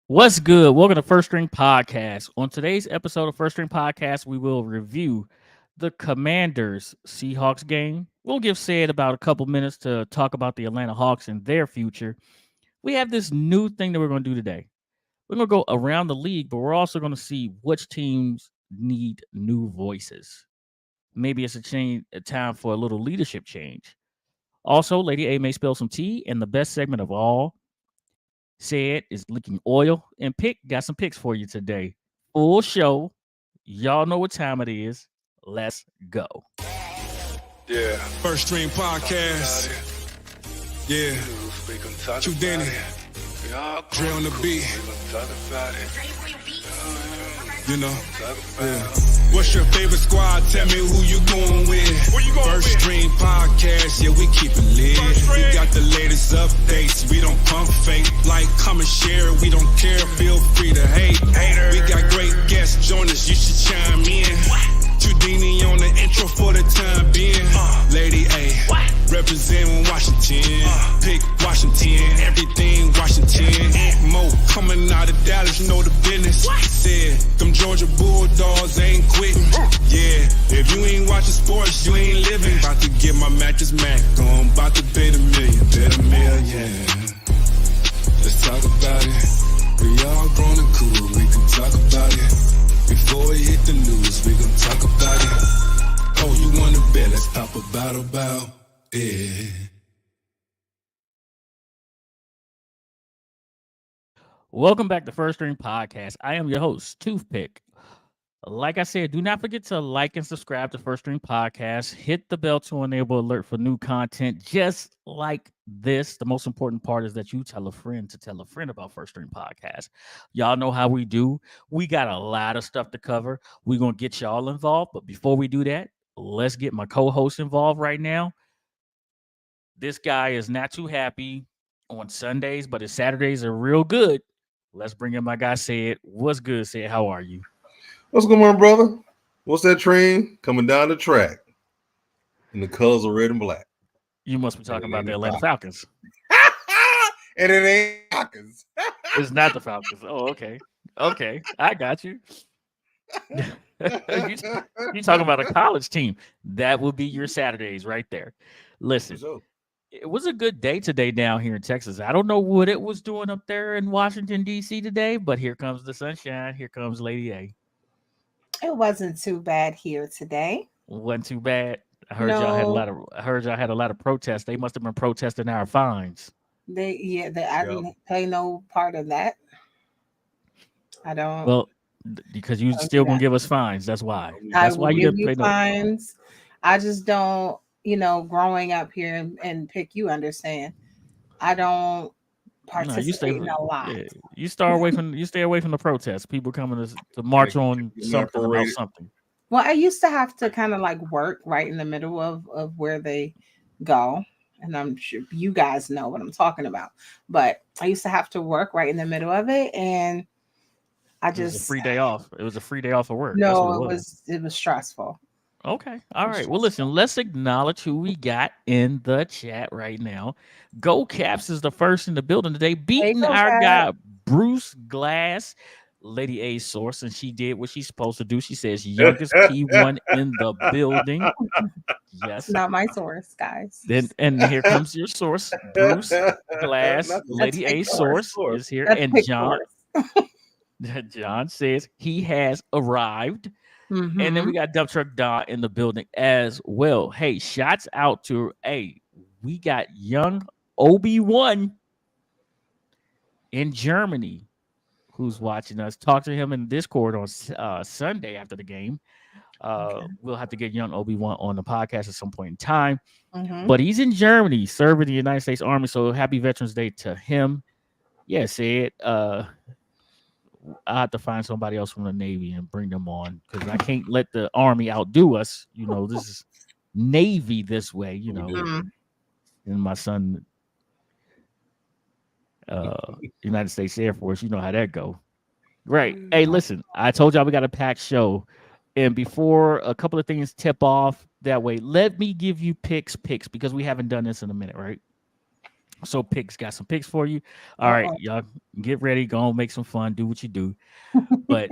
What's good? Welcome to First String Podcast. On today's episode of First String Podcast, we will review the Commanders Seahawks game. We'll give Sid about a couple minutes to talk about the Atlanta Hawks and their future. We have this new thing that we're going to do today. We're going to go around the league, but we're also going to see which teams need new voices. Maybe it's a time for a little leadership change. Also, Lady A may spill some tea, and the best segment of all, Said is leaking oil, and Pick got some picks for you today. Full show. Y'all know what time it is. Let's go. Yeah. First Stream Podcast. Yeah. True Danny. Dre on the beat. You know. Yeah. What's your favorite squad? Tell me who you going with. Where you going First with? Stream Podcast. Yeah, we keep it lit. We got the latest updates. We don't pump fake. Like, comment, share. We don't care. Feel free to hate. Hater. We got great guests. Join us. You should chime in. Trudini on the intro for the time being. Lady A, representing Washington. Pick Washington, everything Washington. Mo coming out of Dallas, you know the business. Said, them Georgia Bulldogs ain't quitting. Yeah, if you ain't watching sports, you ain't living. About to get my mattress Mac on, about to bet $1 million, bet $1 million. Let's talk about it. We all grown and cool, we can talk about it. Before we hit the news, we gon' talk about it. Oh, you wanna bet? Let's pop a battle bout. Yeah. Welcome back to First String Podcast. I am your host, Toothpick. Like I said, do not forget to like and subscribe to First String Podcast. Hit the bell to enable alert for new content just like this. The most important part is that you tell a friend to tell a friend about First String Podcast. Y'all know how we do. We got a lot of stuff to cover. We're going to get y'all involved. But before we do that, let's get my co-host involved right now. This guy is not too happy on Sundays, but his Saturdays are real good. Let's bring in my guy, Sid. What's good, Sid? How are you? What's going on, brother? What's that train coming down the track? And the colors are red and black. You must be talking about the Atlanta Falcons. And it ain't Falcons. It's not the Falcons. Oh, okay. Okay. I got you. you talking about a college team. That will be your Saturdays right there. Listen, it was a good day today down here in Texas. I don't know what it was doing up there in Washington, D.C. today, but here comes the sunshine. Here comes Lady A. It wasn't too bad here today. Wasn't too bad. I heard y'all had a lot of protests. They must have been protesting our fines. I didn't pay no part of that. I don't. Well, because you still gonna give us fines. That's why. I That's why will you give didn't pay you fines. I just don't. Growing up here and Pick, you understand. I don't participate in a lot. Yeah, you stay away from the protests. People coming to march on something about something. Well, I used to have to kind of like work right in the middle of where they go. And I'm sure you guys know what I'm talking about. But I used to have to work right in the middle of it. And it was a free day off. It was a free day off of work. No, it was stressful. Okay. All right. Well, listen, let's acknowledge who we got in the chat right now. Go Caps is the first in the building today, beating our guy, Bruce Glass, Lady A's source, and she did what she's supposed to do. She says, youngest P1 in the building. Yes. Not my source, guys. And here comes your source, Bruce Glass, Lady A's source is here. And John says he has arrived. Mm-hmm. And then we got Dump Truck Don in the building as well. Hey, shots out to we got young Obi-Wan in Germany who's watching us. Talk to him in Discord on Sunday after the game. Okay. We'll have to get young Obi-Wan on the podcast at some point in time. Mm-hmm. But he's in Germany serving the United States Army. So happy Veterans Day to him. Yeah, Sid. I have to find somebody else from the Navy and bring them on because I can't let the Army outdo us. This is Navy this way, Mm-hmm. And my son, United States Air Force, you know how that go. Right. Mm-hmm. Hey, listen, I told y'all we got a packed show. And before a couple of things tip off that way, let me give you picks because we haven't done this in a minute, right? So picks, got some picks for you. All right, Uh-oh. y'all get ready, go on, make some fun, do what you do. But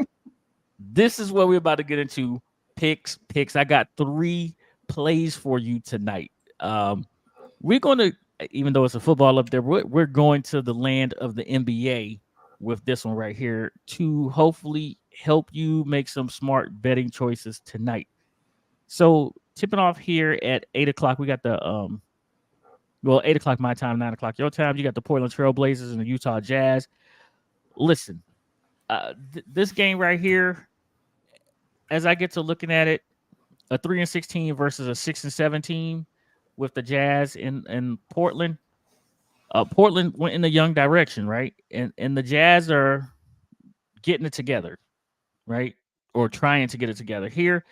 this is what we're about to get into. Picks. I got 3 plays for you tonight. We're gonna, even though it's a football up there, we're going to the land of the NBA with this one right here to hopefully help you make some smart betting choices tonight. So tipping off here at 8 o'clock, we got the 8 o'clock my time, 9 o'clock your time. You got the Portland Trail Blazers and the Utah Jazz. Listen, this game right here, as I get to looking at it, a 3-16 versus a 6-17 with the Jazz in Portland. Portland went in the young direction, right? And the Jazz are getting it together, right? Or trying to get it together. Here,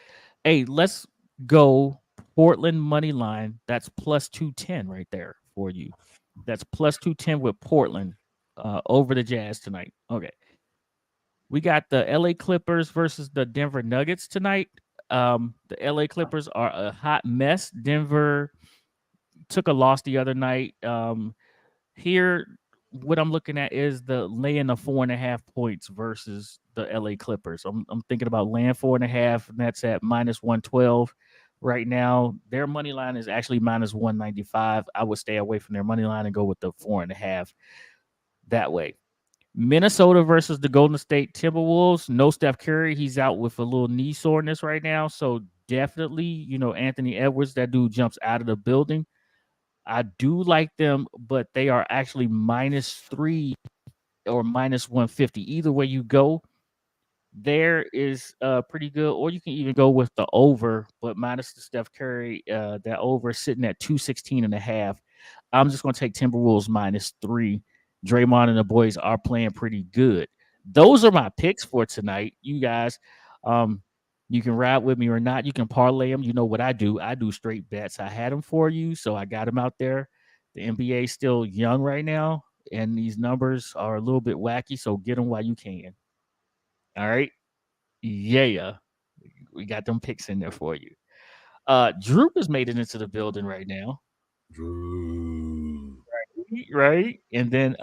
hey, let's go Portland money line. That's plus 210 right there for you. That's plus 210 with Portland over the Jazz tonight. Okay. We got the LA Clippers versus the Denver Nuggets tonight. The LA Clippers are a hot mess. Denver took a loss the other night. Here, what I'm looking at is the laying of 4.5 points versus the LA Clippers. I'm thinking about laying 4.5, and that's at minus 112 right now. Their money line is actually minus 195. I would stay away from their money line and go with the 4.5 that way. Minnesota versus the Golden State Timberwolves. No Steph Curry. He's out with a little knee soreness right now. So definitely, Anthony Edwards, that dude jumps out of the building. I do like them, but they are actually -3 or minus 150. Either way you go, there is pretty good. Or you can even go with the over, but minus the Steph Curry. That over sitting at 216.5. I'm just going to take Timberwolves -3. Draymond and the boys are playing pretty good. Those are my picks for tonight. You guys, you can ride with me or not. You can parlay them. You know what I do. I do straight bets. I had them for you, so I got them out there. The NBA is still young right now, and these numbers are a little bit wacky, so get them while you can. All right? Yeah. We got them picks in there for you. Drew has made it into the building right now. Drew. Right? And then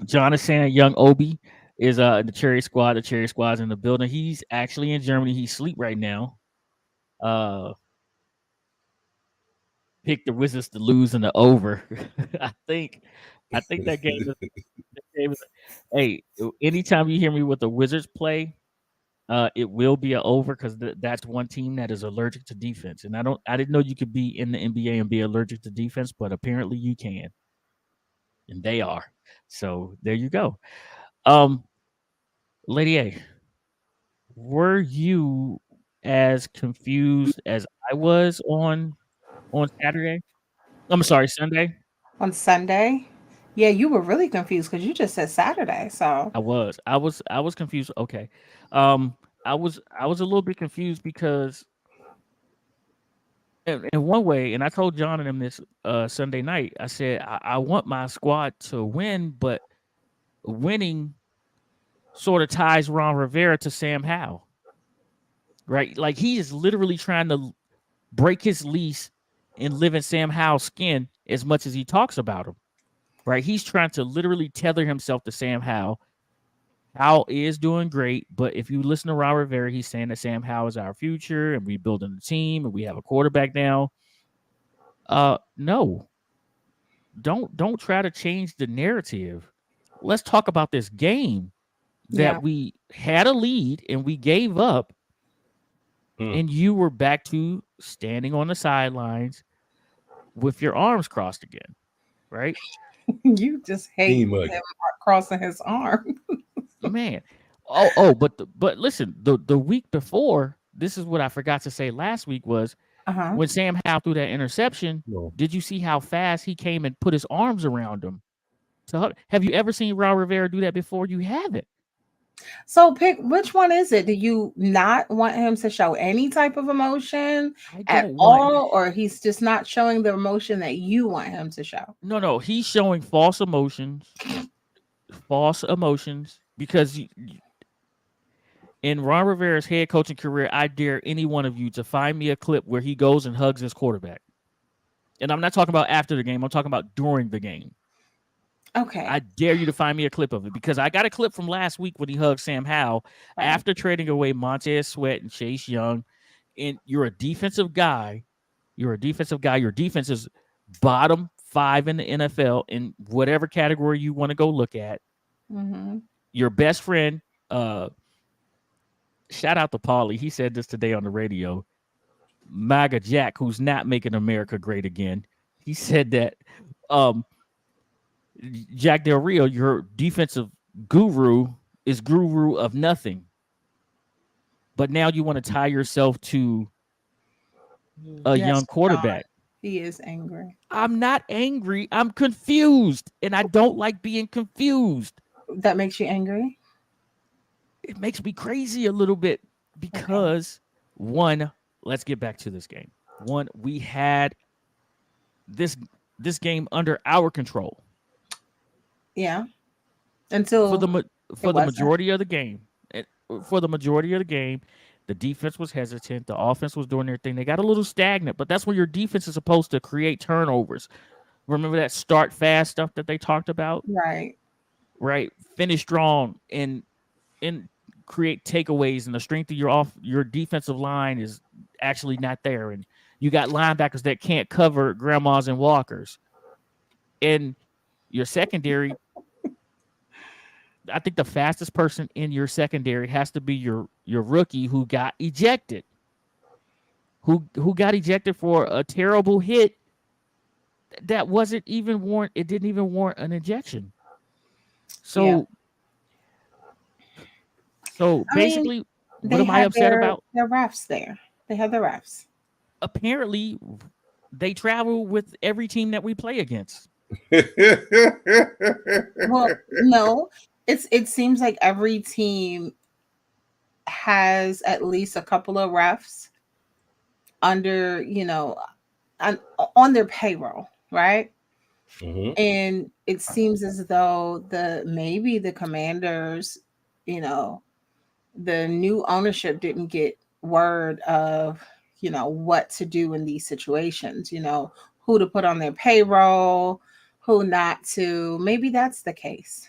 Jonathan Young Obi is in the Cherry Squad. The Cherry Squad's in the building. He's actually in Germany. He's asleep right now. Pick the Wizards to lose in the over. I think that game is. Hey, anytime you hear me with the Wizards play, it will be an over because that's one team that is allergic to defense. And I didn't know you could be in the NBA and be allergic to defense, but apparently you can, and they are. So there you go. Lady A, were you as confused as I was on Saturday? I'm sorry, Sunday. On Sunday. Yeah, you were really confused because you just said Saturday. So I was confused. Okay. I was a little bit confused because in one way, and I told John and him this Sunday night, I said I want my squad to win, but winning sort of ties Ron Rivera to Sam Howell. Right? Like he is literally trying to break his lease and live in Sam Howell's skin as much as he talks about him. Right? He's trying to literally tether himself to Sam Howell. Howell is doing great, but if you listen to Ron Rivera, he's saying that Sam Howell is our future and we're building the team and we have a quarterback now. No. Don't try to change the narrative. Let's talk about this game that we had a lead and we gave up, and you were back to standing on the sidelines with your arms crossed again, right? you just hate Team him crossing his arm. Man. But listen, the week before, this is what I forgot to say last week was when Sam Howell threw that interception, did you see how fast he came and put his arms around him? So have you ever seen Ron Rivera do that before? You haven't. So pick which one is it? Do you not want him to show any type of emotion at all, or he's just not showing the emotion that you want him to show? No, he's showing false emotions. False emotions because in Ron Rivera's head coaching career, I dare any one of you to find me a clip where he goes and hugs his quarterback. And I'm not talking about after the game. I'm talking about during the game. I Okay. dare you to find me a clip of it because I got a clip from last week when he hugged Sam Howell Right. after trading away Montez Sweat and Chase Young. And you're a defensive guy. You're a defensive guy. Your defense is bottom 5 in the NFL in whatever category you want to go look at. Mm-hmm. Your best friend, shout out to Paulie. He said this today on the radio. MAGA Jack, who's not making America great again. He said that um, Jack Del Rio, your defensive guru, is guru of nothing. But now you want to tie yourself to a Yes, young Sean. quarterback. He is angry. I'm not angry. I'm confused. And I don't like being confused. That makes you angry? It makes me crazy a little bit Okay. because, one, let's get back to this game. One, we had this game under our control Yeah. for Until the it for the wasn't. majority of the game. For the majority of the game, the defense was hesitant. The offense was doing their thing. They got a little stagnant, but that's when your defense is supposed to create turnovers. Remember that start fast stuff that they talked about, Right. right? Finish strong and create takeaways, and the strength of your defensive line is actually not there, and you got linebackers that can't cover grandmas and walkers, and your secondary. I think the fastest person in your secondary has to be your rookie who got ejected, who got ejected for a terrible hit that wasn't even warrant. It didn't even warrant an ejection. Yeah. So so I mean, basically, what they am I had upset about? their refs there. They had the refs. Apparently, they travel with every team that we play against. Well, no. It seems like every team has at least a couple of refs under, on their payroll, right? Mhm. And it seems as though the Commanders, you know, the new ownership didn't get word of, what to do in these situations, who to put on their payroll, who not to. Maybe that's the case.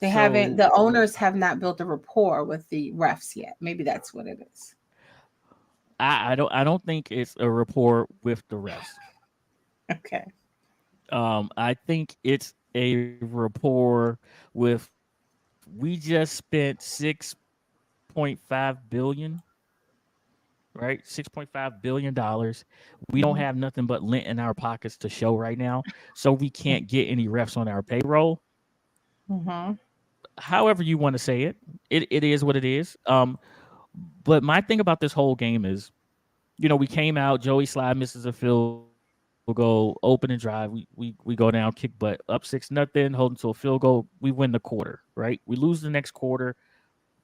So The owners have not built a rapport with the refs yet. Maybe that's what it is. I don't think it's a rapport with the refs. Okay. I think it's a rapport with we just spent 6.5 billion, right? $6.5 billion. We don't Hmm. have nothing but lint in our pockets to show right now, so we can't get any refs on our payroll. Hmm. However you want to say it, it is what it is. But my thing about this whole game is, we came out. Joey Slye misses a field goal, open and drive. We go down, kick butt, up 6-0, holding to a field goal. We win the quarter, right? We lose the next quarter,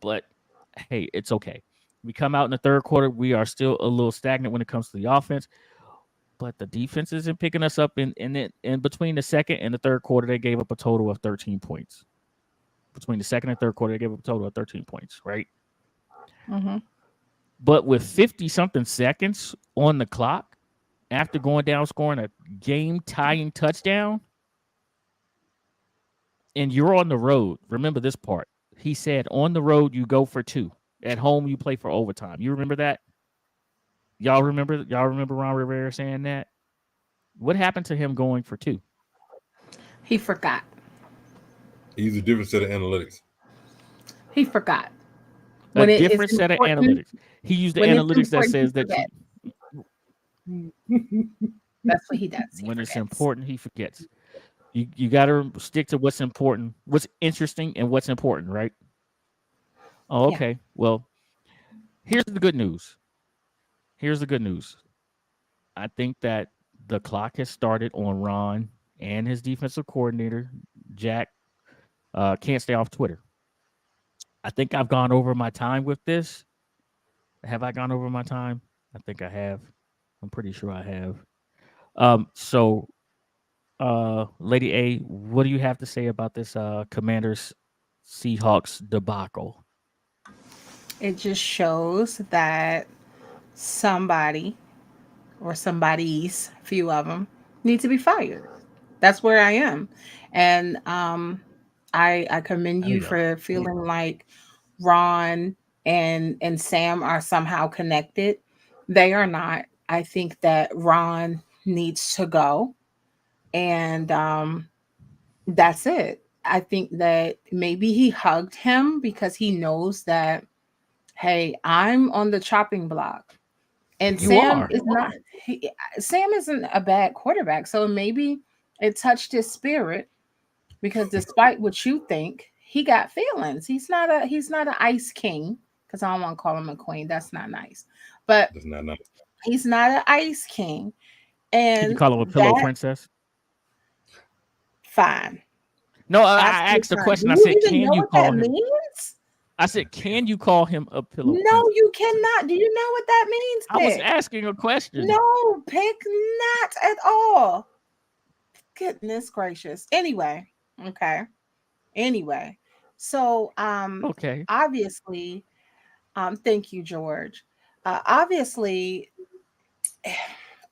but hey, it's okay. We come out in the third quarter. We are still a little stagnant when it comes to the offense, but the defense isn't picking us up. In between the second and the third quarter, they gave up a total of 13 points. Between the second and third quarter, they gave up a total of 13 points, right? Hmm. But with 50 something seconds on the clock, after going down scoring a game tying touchdown, and you're on the road. Remember this part. He said, on the road, you go for two. At home, you play for overtime. You remember that? Y'all remember Ron Rivera saying that? What happened to him going for two? He forgot. He used a different set of analytics. He forgot. A When it is different set of important, analytics. He used the when it's analytics that important, he says that forgets. That's what he does. He when it's forgets. important, he forgets. You got to stick to what's important, what's interesting, and what's important, right? Oh, Yeah. okay. Well, here's the good news. Here's the good news. I think that the clock has started on Ron and his defensive coordinator, Jack. Can't stay off Twitter. I think I've gone over my time with this. Have I gone over my time? I think I have. I'm pretty sure I have. So, Lady A, what do you have to say about this Commanders Seahawks debacle? It just shows that somebody or somebody's, few of them, need to be fired. That's where I am. And I commend There you you go. for feeling like Ron and Sam are somehow connected. They are not. I think that Ron needs to go, and that's it. I think that maybe he hugged him because he knows that, hey, I'm on the chopping block. And You Sam are. is not he, Sam isn't a bad quarterback. So maybe it touched his spirit because despite what you think, he got feelings. He's not an ice king, because I don't want to call him a queen. That's not nice. But That's not nice. he's not an ice king. Can you And call him a pillow that princess? fine. No, I Absolutely asked a fine. Do question. I you said, even can know you what that call him? means? I said, can you call him a pillow No, princess? you cannot. Do you know what that means, I was Pick? asking a question. No, Pick, not at all. Goodness gracious. Anyway, okay. Anyway, so Okay. obviously, thank you, George. Obviously,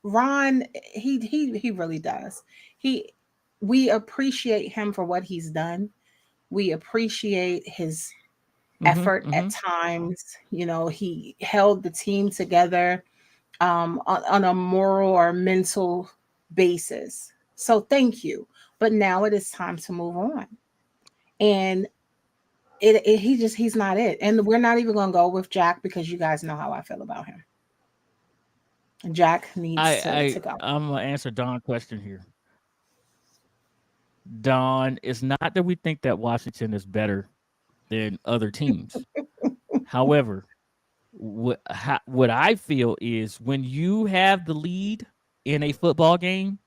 Ron, he really does. He We appreciate him for what he's done. We appreciate his Mm-hmm. effort at Mm-hmm. times. You know, he held the team together on a moral or mental basis. So thank you. But now it is time to move on. And he's not it. And we're not even gonna go with Jack because you guys know how I feel about him. Jack needs to go. I'm gonna answer Don's question here. Don, it's not that we think that Washington is better than other teams. However, what I feel is when you have the lead in a football game,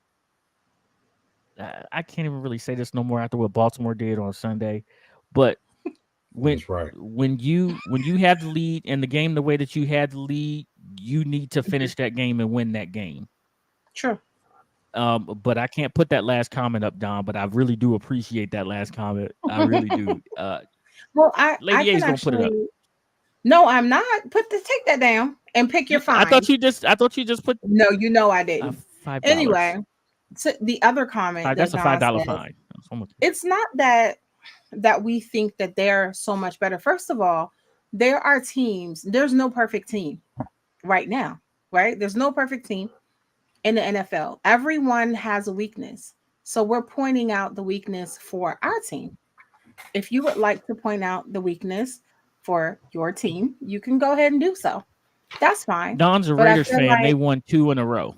I can't even really say this no more after what Baltimore did on Sunday, but when That's right. when you have the lead in the game the way that you had the lead, you need to Mhm. finish that game and win that game. True. But I can't put that last comment up, Don. But I really do appreciate that last comment. I really do. Well, I Lady A can is gonna put it up. actually. No, I'm not. Take that down and pick your I fine. thought you just. I thought you just put No, you know I didn't. $5. Anyway, so the other comment that That's a Don $5 said, fine. That's almost- it's not that we think that they're so much better. First of all, there are teams. There's no perfect team right now, right? There's no perfect team in the NFL. Everyone has a weakness. So we're pointing out the weakness for our team. If you would like to point out the weakness for your team, you can go ahead and do so. That's fine. Don's a But I Raiders feel fan. They like, won 2 in a row.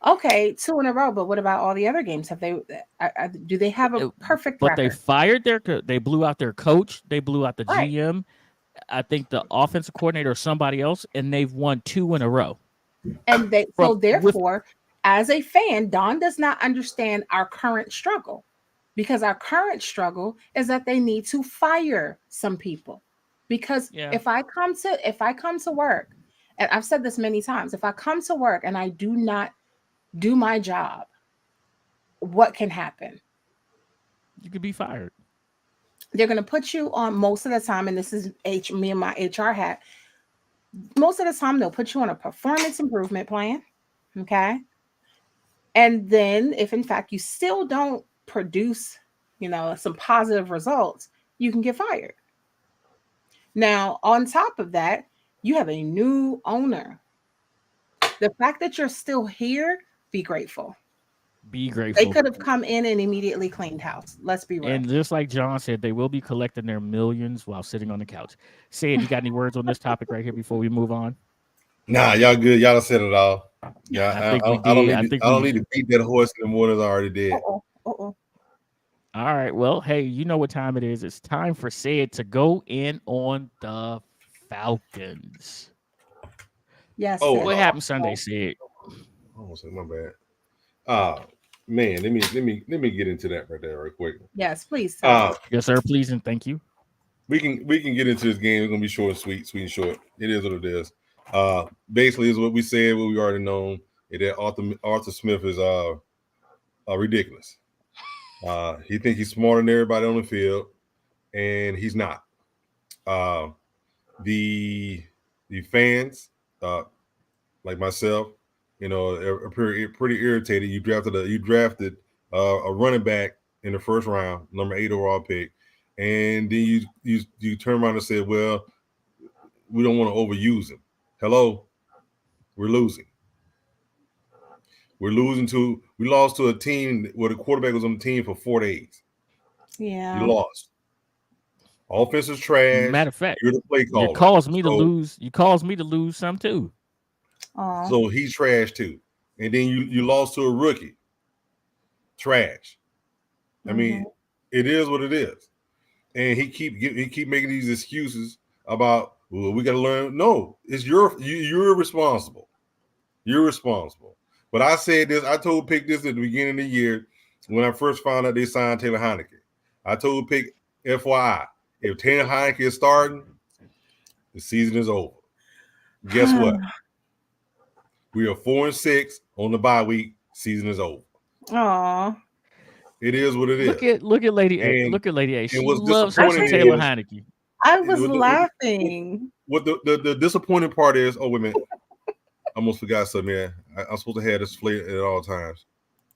okay, two in a row, but what about all the other games? Have they do they have a Uh, perfect But they record? fired they blew out their coach. They blew out the Right. GM. I think the offensive coordinator or somebody else, and they've won 2 in a row. And they so From with therefore, as a fan, Don does not understand our current struggle, because our current struggle is that they need to fire some people. Because yeah, if I come to work, and I've said this many times, if I come to work and I do not do my job, what can happen? you could be fired. They're going to put you on, most of the time, and this is me and my HR hat. Most of the time, they'll put you on a performance improvement plan. Okay. And then, if in fact you still don't produce, some positive results, you can get fired. Now, on top of that, you have a new owner. The fact that you're still here, be grateful. Be They grateful. could have come in and immediately cleaned house. Let's be real. And just like John said, they will be collecting their millions while sitting on the couch. Sid, you got any words on this topic right here before we move on? Nah, y'all good. Y'all done said it all. Yeah, I think we I don't did. need I to. think I don't we. need to beat that horse anymore than I already did. Uh-oh. Uh-oh. All right. Well, hey, you know what time it is. It's time for Sid to go in on the Falcons. Yes. Oh, What happened Sunday, Sid? oh, my bad. Ah, man, let me get into that right there, right quick. Yes, please tell me. Yes, sir. Please and thank you. We can get into this game. It's gonna be short and sweet and short. It is what it is. Basically, is what we said, what we already known. That Arthur Smith is ridiculous. He thinks he's smarter than everybody on the field, and he's not. Uh, the fans, like myself, Pretty irritated. You drafted a running back in the first round, number 8 overall pick, and then you turn around and say, well, we don't want to overuse him. Hello, we're losing. We lost to a team where the quarterback was on the team for 4 days. Yeah. You lost. Offense is trash. Matter of fact, You're the play caller. you caused me to lose. You caused me to lose some too. So he's trash too. And then you lost to a rookie. Trash. I mean, it is what it is. And he keep making these excuses about, well, we got to learn. No, it's you're responsible. You're responsible. But I said this. I told Pick this at the beginning of the year when I first found out they signed Taylor Heineke. I told Pick, FYI, if Taylor Heineke is starting, the season is over. Guess what? We are 4-6 on the bye week. Season is over. Aww. It is what it is. Look at Lady A. Look at Lady A. She loves Taylor Heineke. I was laughing. What the disappointing part is? Oh, wait a minute. I almost forgot something, man. I'm supposed to have this flavor at all times.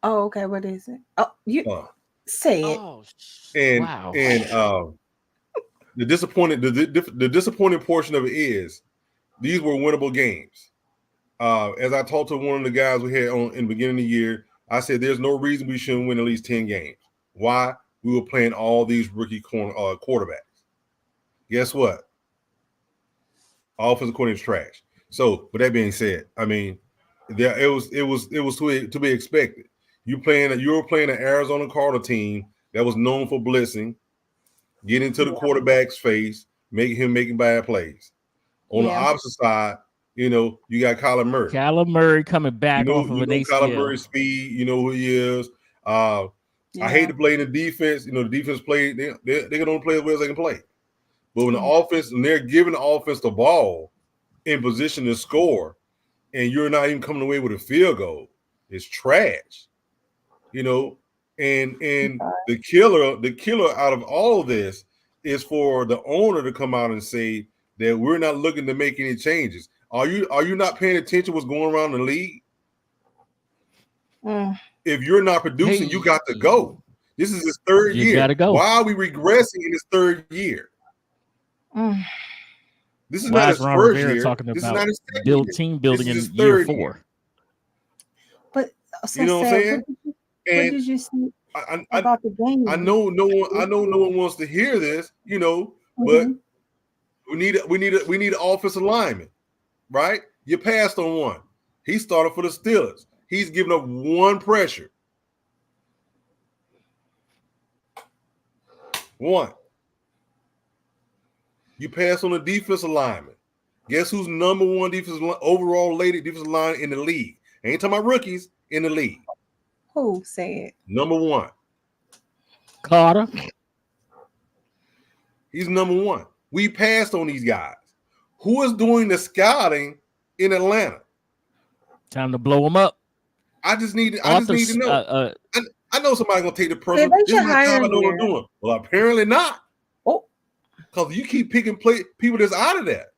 Oh, okay. What is it? Oh, you say it. Oh, wow. And the disappointing portion of it is these were winnable games. As I talked to one of the guys we had on in the beginning of the year, I said there's no reason we shouldn't win at least 10 games. Why? We were playing all these rookie quarterbacks. Guess what? Offensive coordinator is trash. So, with that being said, I mean, it was to be expected. You were playing an Arizona Cardinal team that was known for blitzing, getting into the quarterback's face, making bad plays. On the opposite side, you got Kyler Murray. Kyler Murray coming back off of an ACL. Kyler Murray's speed, you know who he is. I hate to play in the defense. The defense play, they can only play as well as they can play. But when the offense, and they're giving the offense the ball in position to score, and you're not even coming away with a field goal, it's trash. And the killer out of all of this is for the owner to come out and say that we're not looking to make any changes. Are you not paying attention to what's going around in the league? If you're not producing, you got to go. This is his third year. You gotta go. Why are we regressing in his third year? This is not his first year. Talking this about is not his year. Team building in year 4. But you know what I'm saying? What did you say about the game? I know no one wants to hear this, but we need an offensive lineman, right? You passed on one. He started for the Steelers. He's giving up one pressure. One. You pass on a defensive lineman. Guess who's number one overall defensive line in the league? I ain't talking about rookies in the league. Who said? Number one. Carter. He's number one. We passed on these guys. Who is doing the scouting in Atlanta? Time to blow them up. I just need to know. I know somebody's gonna take the person. This is my time. I know what I'm doing. Well, apparently not. Oh, because you keep picking people that's out of that.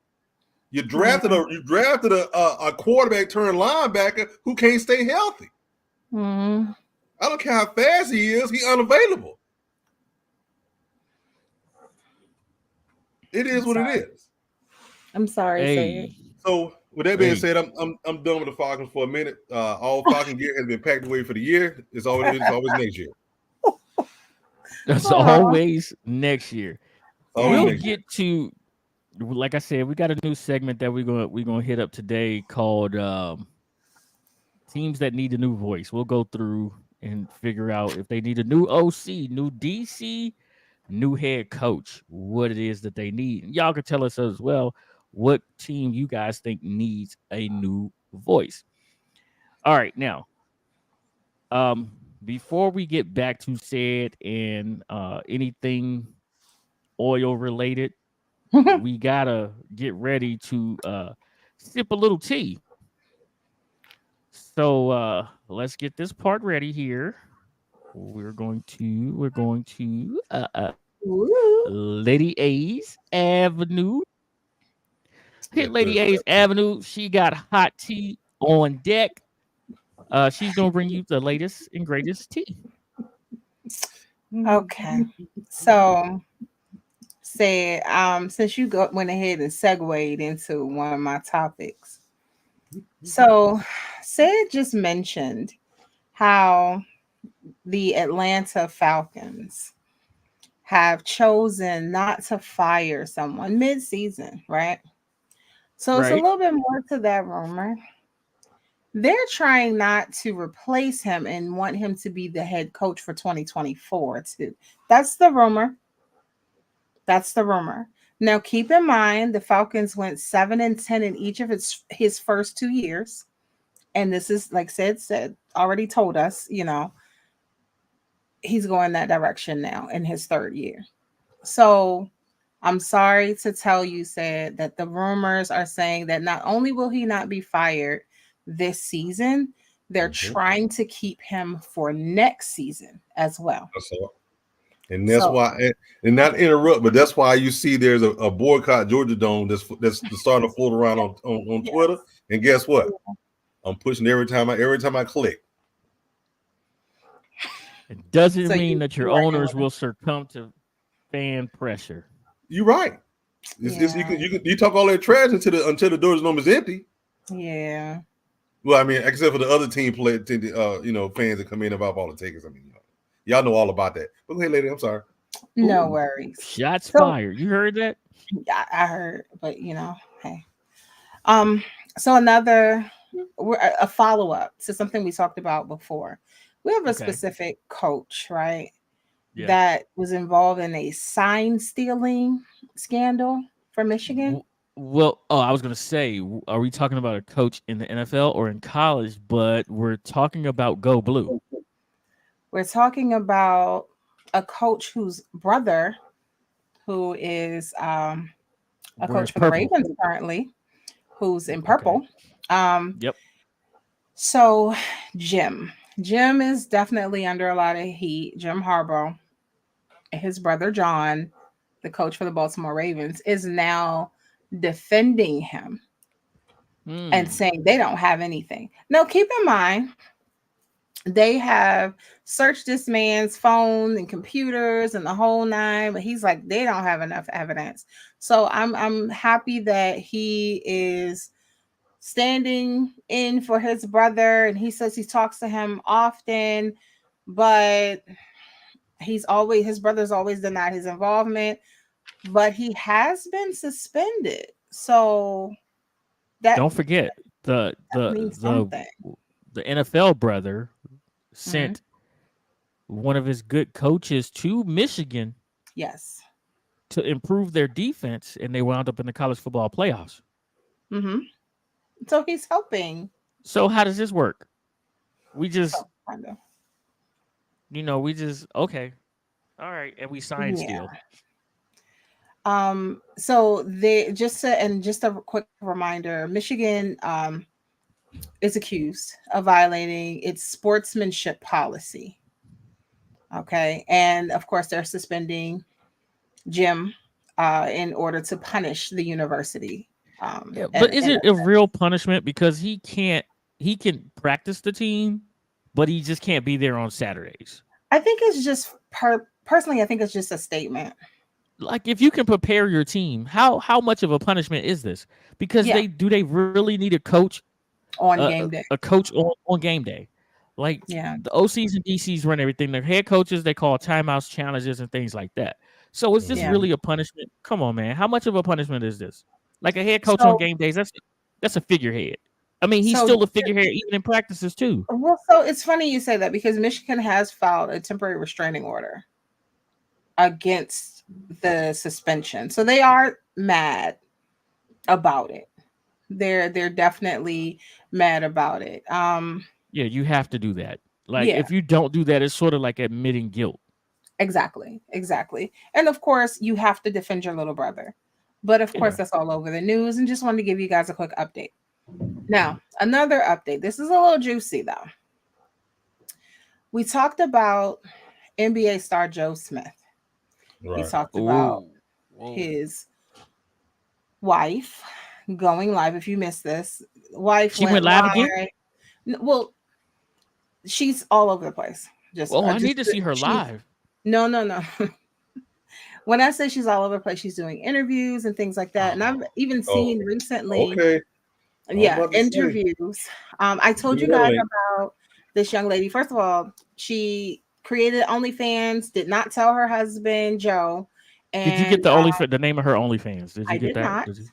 You drafted a quarterback turned linebacker who can't stay healthy. I don't care how fast he is. He's unavailable. It is what it is. I'm sorry. So with that being said, I'm done with the Falcons for a minute. All Falcon gear has been packed away for the year. It's always next year. That's always next year. We'll get to, like I said, we got a new segment that we're gonna hit up today called teams that need a new voice. We'll go through and figure out if they need a new OC, new DC, new head coach, what it is that they need. And y'all can tell us as well what team you guys think needs a new voice. All right, now, before we get back to said and anything oil related, we gotta get ready to sip a little tea. So let's get this part ready here. We're going to Lady A's Avenue. Hit Lady A's Avenue. She got hot tea on deck. She's gonna bring you the latest and greatest tea. Okay. So say since you went ahead and segued into one of my topics. So Sid just mentioned how the Atlanta Falcons have chosen not to fire someone mid-season, right? So it's a Right. little bit more to that rumor. They're trying not to replace him and want him to be the head coach for 2024 too. That's the rumor. That's the rumor. Now keep in mind the Falcons went 7-10 in each of his first 2 years. And this is like said already told us, he's going that direction now in his third year. So I'm sorry to tell you, said that the rumors are saying that not only will he not be fired this season, they're trying to keep him for next season as well. That's all. And that's why, and not interrupt, but that's why you see there's a boycott Georgia Dome that's starting to float around on Twitter. And guess what? I'm pushing every time I click. It doesn't mean that your owners will succumb to fan pressure. You're right. You talk all that trash until the Georgia Dome is empty. Yeah. Well, I mean, except for the other team fans that come in about all the tickets. I mean, y'all know all about that. But go ahead, lady. I'm sorry. No worries. Shots fired. You heard that? Yeah, I heard, but hey. So a follow-up to something we talked about before. We have a specific coach, right? Yeah. That was involved in a sign stealing scandal for Michigan. Well, I was going to say, are we talking about a coach in the NFL or in college? But we're talking about Go Blue. We're talking about a coach whose brother, who is a coach for the Ravens currently, who's in purple. Yep. So Jim is definitely under a lot of heat. Jim Harbaugh, his brother John, the coach for the Baltimore Ravens, is now defending him and saying they don't have anything. Now, keep in mind, they have searched this man's phone and computers and the whole nine, but he's like, they don't have enough evidence. So I'm happy that he is standing in for his brother, and he says he talks to him often, but his brother's always denied his involvement, but he has been suspended. So that don't forget the NFL brother sent one of his good coaches to Michigan. Yes. To improve their defense, and they wound up in the college football playoffs. So he's helping. So how does this work? We just okay. All right, and we signed still. So they just a quick reminder, Michigan is accused of violating its sportsmanship policy. Okay, and of course they're suspending Jim in order to punish the university. But is it a real punishment? Because he can practice the team, but he just can't be there on Saturdays. I think it's just personally, I think it's just a statement. Like, if you can prepare your team, how much of a punishment is this? Because they really need a coach on game day? A coach on game day. Like, the OCs and DCs run everything. Their head coaches, they call timeouts, challenges, and things like that. So is this really a punishment? Come on, man. How much of a punishment is this? Like, a head coach on game days, that's a figurehead. I mean, he's still a figurehead even in practices too. Well, so it's funny you say that, because Michigan has filed a temporary restraining order against the suspension. So they are mad about it. They're definitely mad about it. Yeah, you have to do that. Like, if you don't do that, it's sort of like admitting guilt. Exactly. And of course, you have to defend your little brother. But of course, that's all over the news, and just wanted to give you guys a quick update. Now, another update. This is a little juicy, though. We talked about NBA star Joe Smith. Right. We talked about his wife going live. If you missed this, she went live again? Well, She's all over the place. Oh, I need to see her live. No. When I say she's all over the place, she's doing interviews and things like that. And I've even seen recently, Okay. interviews. I told you guys about this young lady. First of all, she created OnlyFans, did not tell her husband Joe. And did you get the name of her OnlyFans? Did you get that? Not. Did you?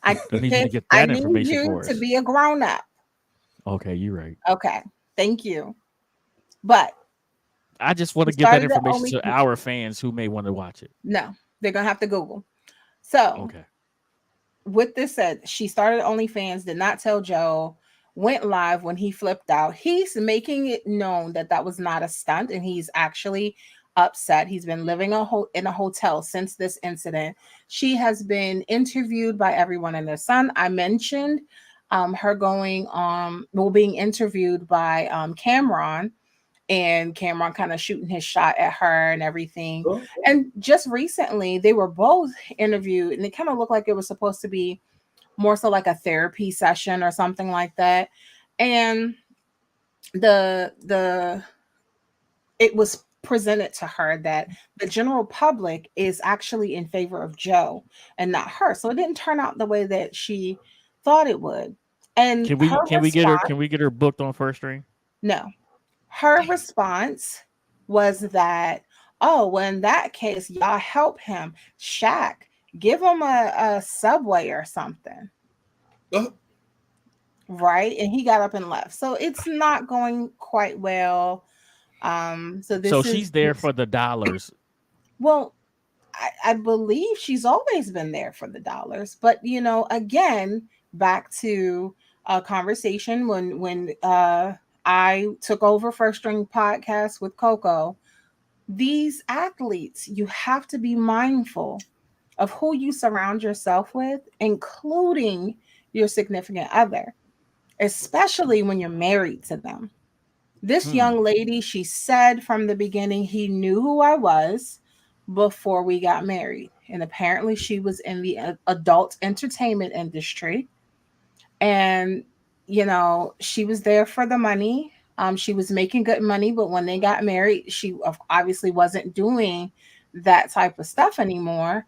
I need you to get I that need information you for us. to be a grown up. Okay, you're right. Okay, thank you. But I just want to give that information to our fans who may want to watch it. No, they're gonna have to Google. So, okay. With this said, she started OnlyFans, did not tell Joe, went live when he flipped out. He's making it known that that was not a stunt, and he's actually upset. He's been living in a hotel since this incident. She has been interviewed by everyone and their son. I mentioned her being interviewed by Cameron, and Cameron kind of shooting his shot at her and everything. Oh. And just recently, they were both interviewed, and it kind of looked like it was supposed to be more so like a therapy session or something like that. And it was presented to her that the general public is actually in favor of Joe and not her. So it didn't turn out the way that she thought it would. And can we get her booked on First String? No. Her response was that, oh, well, in that case, y'all help him. Shaq, give him a Subway or something. Right? And he got up and left. So it's not going quite well. So she's there for the dollars. Well, I believe she's always been there for the dollars. But, again, back to a conversation when I took over First String Podcast with Coco. These athletes, you have to be mindful of who you surround yourself with, including your significant other, especially when you're married to them. This young lady, she said from the beginning, he knew who I was before we got married. And apparently she was in the adult entertainment industry. And she was there for the money. She was making good money, but when they got married, she obviously wasn't doing that type of stuff anymore.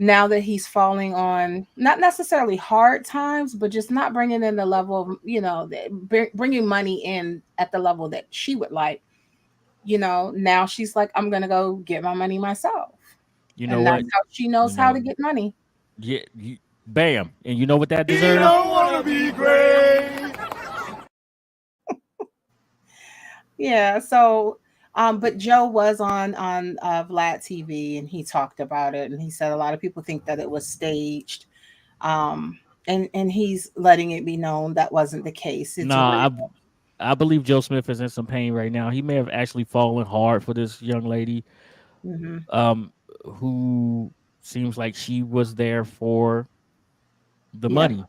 Now that he's falling on not necessarily hard times, but just not bringing in the level of, bringing money in at the level that she would like, now she's like, I'm going to go get my money myself. And that's how she knows how to get money. Yeah. Bam. And you know what that deserves? You don't want to be great. Yeah. So, but Joe was on Vlad TV, and he talked about it, and he said a lot of people think that it was staged. And he's letting it be known that wasn't the case. I believe Joe Smith is in some pain right now. He may have actually fallen hard for this young lady, who seems like she was there for the money.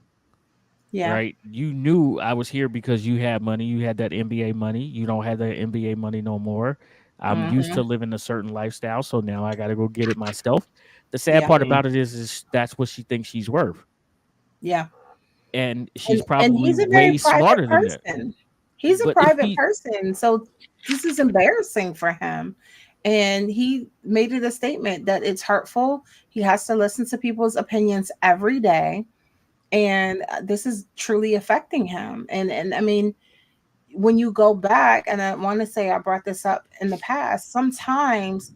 Yeah. Right. You knew I was here because you had money. You had that NBA money. You don't have that NBA money no more. I'm used to living a certain lifestyle, so now I got to go get it myself. The sad part about it is that's what she thinks she's worth. Yeah. And she's probably way smarter than that. He's a private person, so this is embarrassing for him. And he made it a statement that it's hurtful. He has to listen to people's opinions every day. And this is truly affecting him. And I mean, when you go back, and I want to say I brought this up in the past, sometimes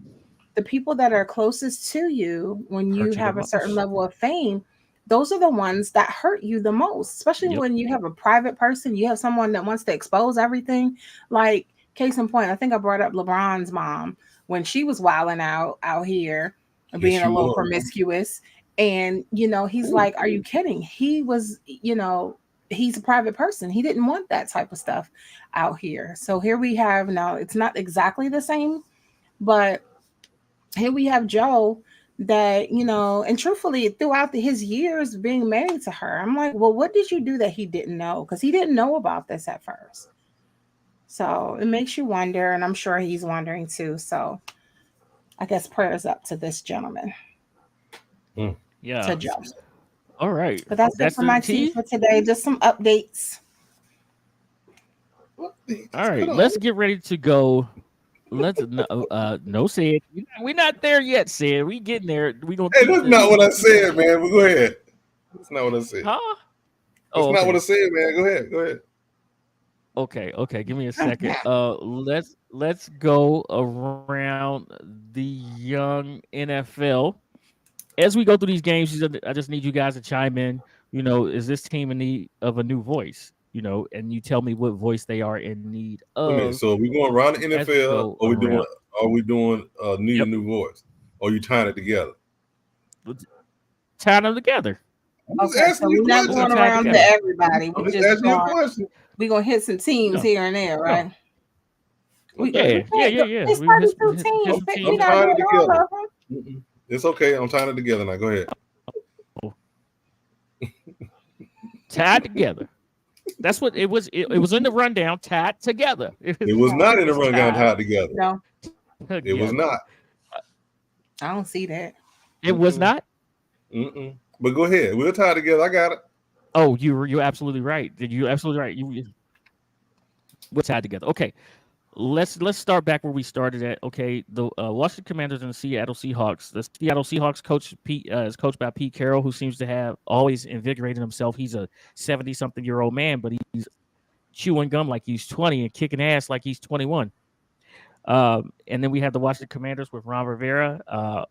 the people that are closest to you, when you have a certain level of fame, those are the ones that hurt you the most, especially when you have a private person, you have someone that wants to expose everything. Like, case in point, I think I brought up LeBron's mom when she was wilding out here, being a little promiscuous. And, he's like, are you kidding? He was, he's a private person. He didn't want that type of stuff out here. So here we have, now it's not exactly the same, but here we have Joe that, and truthfully, throughout his years being married to her, I'm like, well, what did you do that he didn't know? Because he didn't know about this at first. So it makes you wonder, and I'm sure he's wondering too. So I guess prayers up to this gentleman. Yeah. To Joe. All right. But that's it for my tea for today. Just some updates. All right, let's get ready to go. Let's no Sid. We're not there yet, Sid. We getting there. We gonna Hey, keep that's the not what I said, man. But go ahead. That's not what I said. huh? That's Oh, not what I okay. said, man. Go ahead. Go ahead. Okay. Give me a second. Let's go around the young NFL. As we go through these games, I just need you guys to chime in. Is this team in need of a new voice? And you tell me what voice they are in need Wait a minute. of So are we going around the as we NFL, go or around. are we doing need a Yep. new voice? Or are you tying it together? Let's tie them together. I'm just Okay, asking so you we're not Let's questions. going tie it around to together. everybody. I'm We're just just asking you a going. question. We're gonna hit some teams No. here and there, right? We Okay. Yeah. can't go. It's We hit, 32 hit teams. some We're I'm teams. not tying it doing all together. of them. Mm-mm. It's okay. I'm tying it together now. Go ahead. Tied together. That's what it was. It was in the rundown. Tied together. It was not in the It's rundown tied tied together. No, It was together. not. I don't see that. It was Mm-mm. not. Mm-mm. But go ahead. We'll tie it together. I got it. Oh, you're absolutely right. You're absolutely right. We're tied together. Okay. Let's start back where we started at. Okay, the Washington Commanders and the Seattle Seahawks. The Seattle Seahawks coach Pete is coached by Pete Carroll, who seems to have always invigorated himself. He's a 70-something-year-old man, but he's chewing gum like he's 20 and kicking ass like he's 21. And then we have the Washington Commanders with Ron Rivera.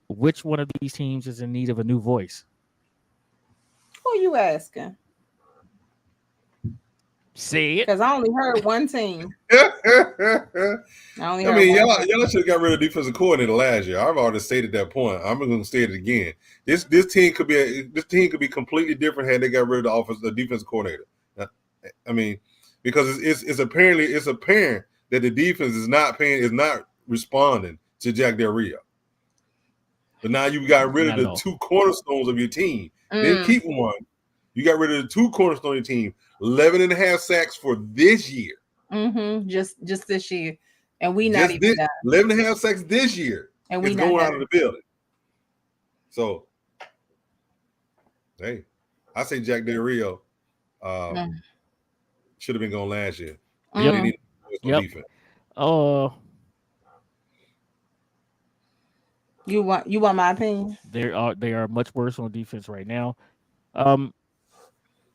Which one of these teams is in need of a new voice? Who are you asking? Say it. Because I only heard one team. I I only mean, heard one. y'all should have got rid of defensive coordinator last year. I've already stated that point. I'm going to state it again. This team could be completely different had they got rid of the defensive coordinator. I mean, because it's apparent that the defense is not responding to Jack Del Rio. But now you got rid of the two cornerstones of your team. Then keep one. You got rid of the two cornerstones of your team. 11.5 sacks for this year. Mm-hmm. Just this year. And we not even done. 11.5 sacks this year. And we it's not going done. out of the building. So, hey, I say Jack Del Rio should have been gone last year. Yep. Defense. Oh. You want my opinion? They are much worse on defense right now.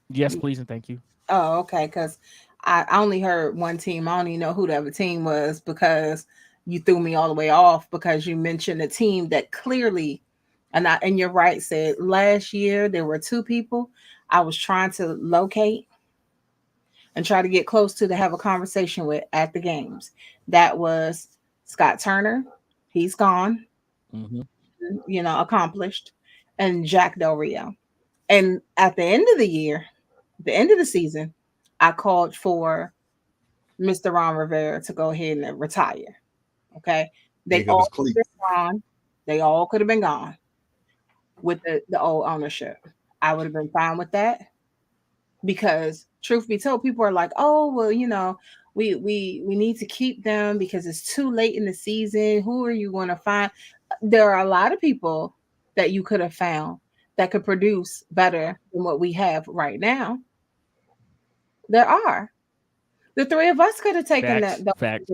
Yes, please and thank you. Oh, okay. Because I only heard one team. I don't even know who the other team was because you threw me all the way off because you mentioned a team that clearly, and you're right, said last year there were two people I was trying to locate and try to get close to have a conversation with at the games. That was Scott Turner. He's gone. Mm-hmm. Accomplished, and Jack Del Rio. And at the end of the year, the end of the season, I called for Mr. Ron Rivera to go ahead and retire. Okay. They all could have been gone. They all could have been gone with the old ownership. I would have been fine with that. Because truth be told, people are like, oh, well, we need to keep them because it's too late in the season. Who are you going to find? There are a lot of people that you could have found that could produce better than what we have right now. There are. The three of us could have taken Facts.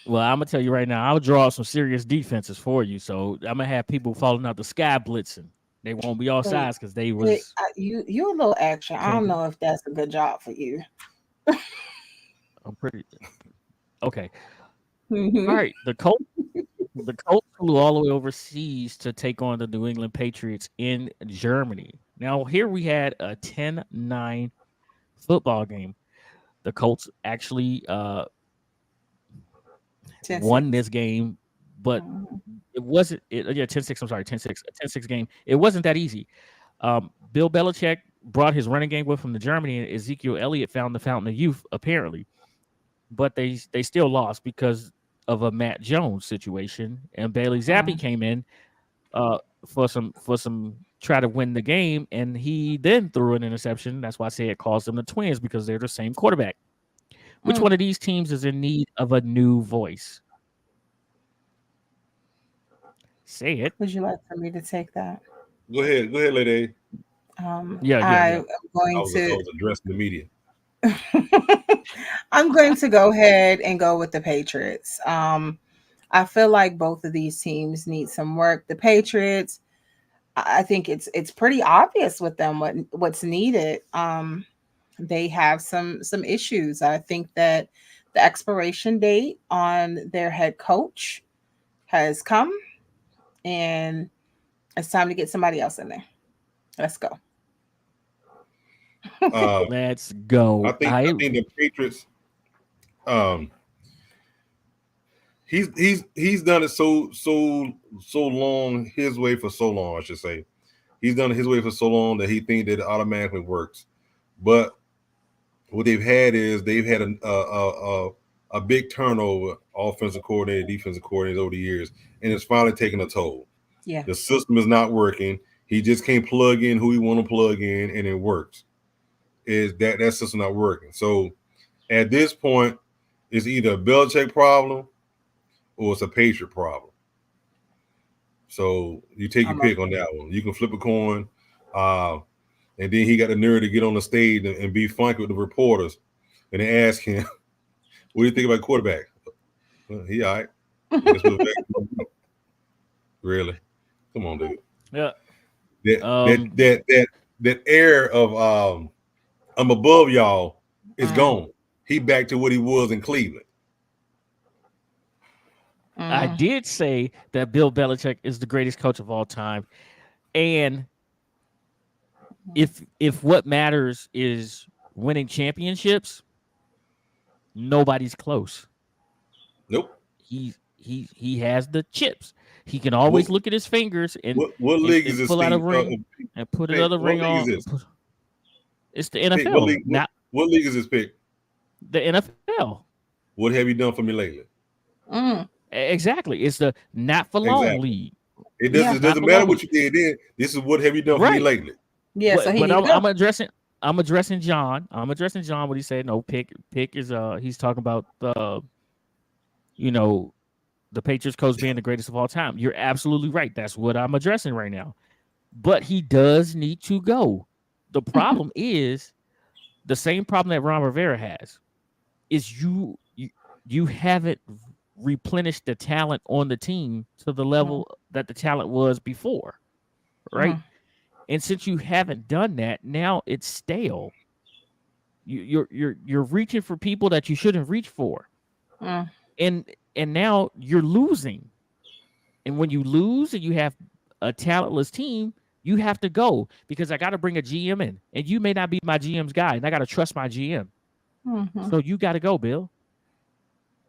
Well, I'm gonna tell you right now, I'll draw some serious defenses for you. So I'm gonna have people falling out the sky blitzing. They won't be all sides because they was you're a little extra. I don't know if that's a good job for you. I'm pretty okay. Mm-hmm. All right, the Colts flew all the way overseas to take on the New England Patriots in Germany. Now here we had a 10-9 football game. The Colts actually won this game, but it wasn't 10-6. I'm sorry, 10-6. A 10-6 game. It wasn't that easy. Bill Belichick brought his running game with him to Germany, and Ezekiel Elliott found the fountain of youth, apparently. But they still lost because of a Matt Jones situation, and Bailey Zappi came in for some try to win the game, and he then threw an interception. That's why I say it calls them the Twins, because they're the same quarterback. Which one of these teams is in need of a new voice? Say it. Would you like for me to take that? Go ahead, lady. I'm going I was addressing the media. I'm going to go ahead and go with the Patriots. I feel like both of these teams need some work. The Patriots, I think it's pretty obvious with them what's needed. They have some issues. I think that the expiration date on their head coach has come, and it's time to get somebody else in there. Let's go. Uh, Let's I go. think I think the Patriots. Um, he's done it so long his way for so long. I should say he's done it his way for so long that he thinks that it automatically works. But what they've had is they've had a big turnover, offensive coordinator, defensive coordinators over the years, and it's finally taking a toll. Yeah. The system is not working. He just can't plug in who he want to plug in, and it works. Is that system not working? So at this point, it's either a Belichick problem or it's a Patriot problem. So you take your I'm pick on that one. You can flip a coin. And then he got the nerve to get on the stage and be funky with the reporters. And they ask him, what do you think about quarterback? He all right. That's what really? Come on, dude. Yeah. That air of I'm above y'all is Mm. gone. He back to what he was in Cleveland. I did say that Bill Belichick is the greatest coach of all time. And if what matters is winning championships, nobody's close. Nope. He has the chips. He can always look at his fingers and what league is this? Pull out a ring and put another ring on. It's the NFL. What league is this pick? The NFL. What have you done for me lately? Exactly. It's the not for long league. It doesn't matter what you did then. This is what have you done for me lately? Yeah, so I'm addressing John. I'm addressing John what he said. No, pick is he's talking about the the Patriots coach being the greatest of all time. You're absolutely right. That's what I'm addressing right now. But he does need to go. The problem is the same problem that Ron Rivera has is you haven't replenished the talent on the team to the level that the talent was before, right? And since you haven't done that, now it's stale. You're reaching for people that you shouldn't reach for, and now you're losing. And when you lose and you have a talentless team, you have to go because I got to bring a GM in, and you may not be my GM's guy, and I got to trust my GM. So you got to go, Bill.